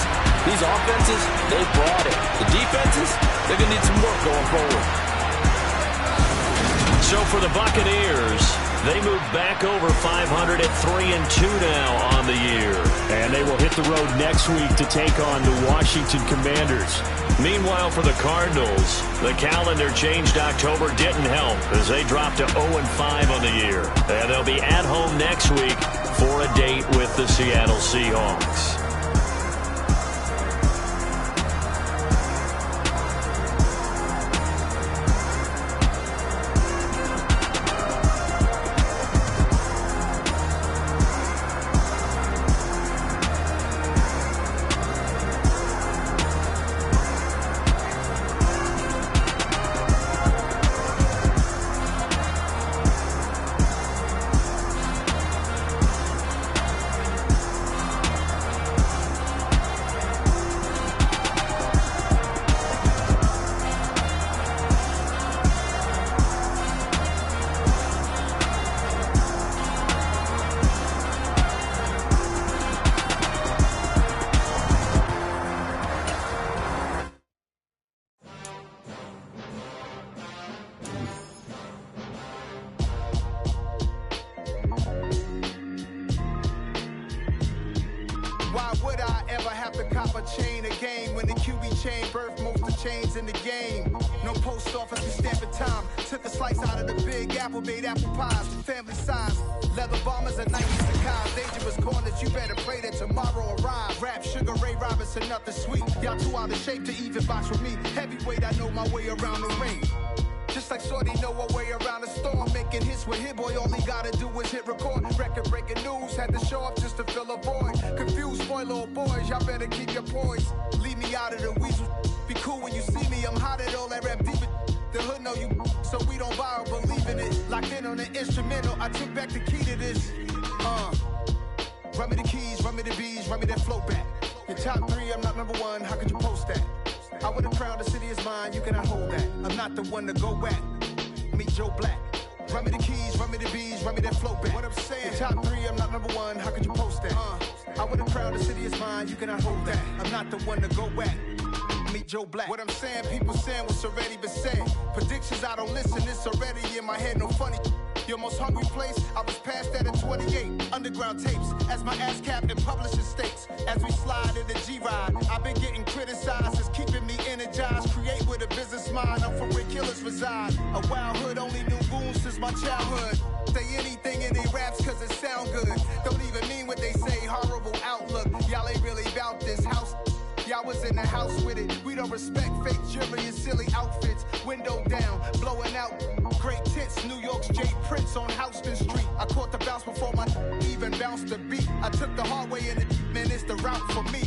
these offenses, they brought it. The defenses, they're going to need some work going forward. So for the Buccaneers, they move back over 500 at 3-2 now on the year. And they will hit the road next week to take on the Washington Commanders. Meanwhile, for the Cardinals, the calendar changed October didn't help as they dropped to 0-5 on the year. And they'll be at home next week for a date with the Seattle Seahawks. What I'm saying, people saying what's already been said. Predictions, I don't listen, it's already in my head, no funny. Your most hungry place, I was past that at 28. Underground tapes, as my ass cap in publishing states. As we slide in the G-Ride, I've been getting criticized, it's keeping me energized. Create with a business mind, I'm from where killers reside. A wild hood, only knew goons since my childhood. Say anything in they raps cause it sound good. Don't even mean what they say, horrible outlook. Y'all ain't really about this house. Y'all was in the house with it. We don't respect fake jewelry and silly outfits. Window down, blowing out great tits. New York's J. Prince on Houston Street. I caught the bounce before my even bounced the beat. I took the hard way in it, man, it's the route for me.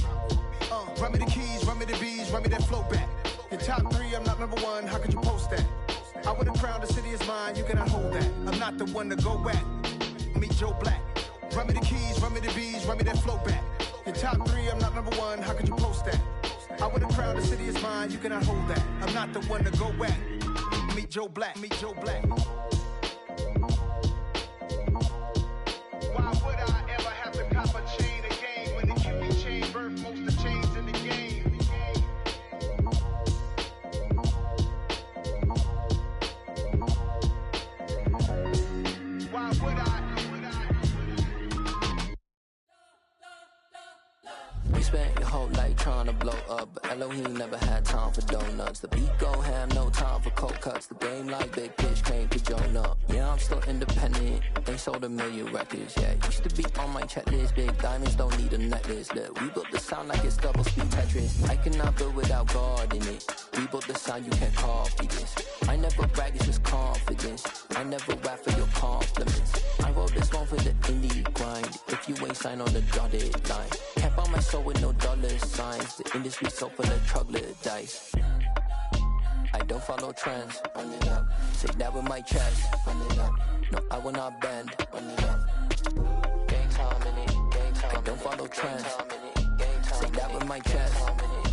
Run me the keys, run me the bees, run me that flow back. Your top 3, I'm not number 1, how could you post that? I would have crowned the city is mine, you cannot hold that. I'm not the one to go at. Meet Joe Black. Run me the keys, run me the bees, run me that flow back. Your top 3, I'm not number 1, how could you post that? I would have crowned the city is mine, you cannot hold that. I'm not the one to go at. Meet Joe Black, meet Joe Black. Why would I ever have to cop a chain again when the QB chain birthed most of the chains in the game? Why would I? We spent your whole life trying to blow up, but Elohim never had time for donuts. The beat go ham, no time for cold cuts. The game like Big Pitch came to Jonah. Yeah, I'm still independent. They sold 1 million records. Yeah, used to be on my checklist. Big diamonds don't need a necklace. Look, we built the sound like it's double speed Tetris. I cannot build without God in it. We built the sound, you can't copy this. I never brag, it's just confidence. I never rap for your compliments. I wrote this one for the indie grind. If you ain't signed on the dotted line, can't buy my soul with no dollar signs. The industry so full of troglodytes. I don't follow trends. Run it up. Say that with my chest. Run it up. No, I will not bend. Run it up. Gang time in it. Gang time. I don't follow trends. Say that with my chest.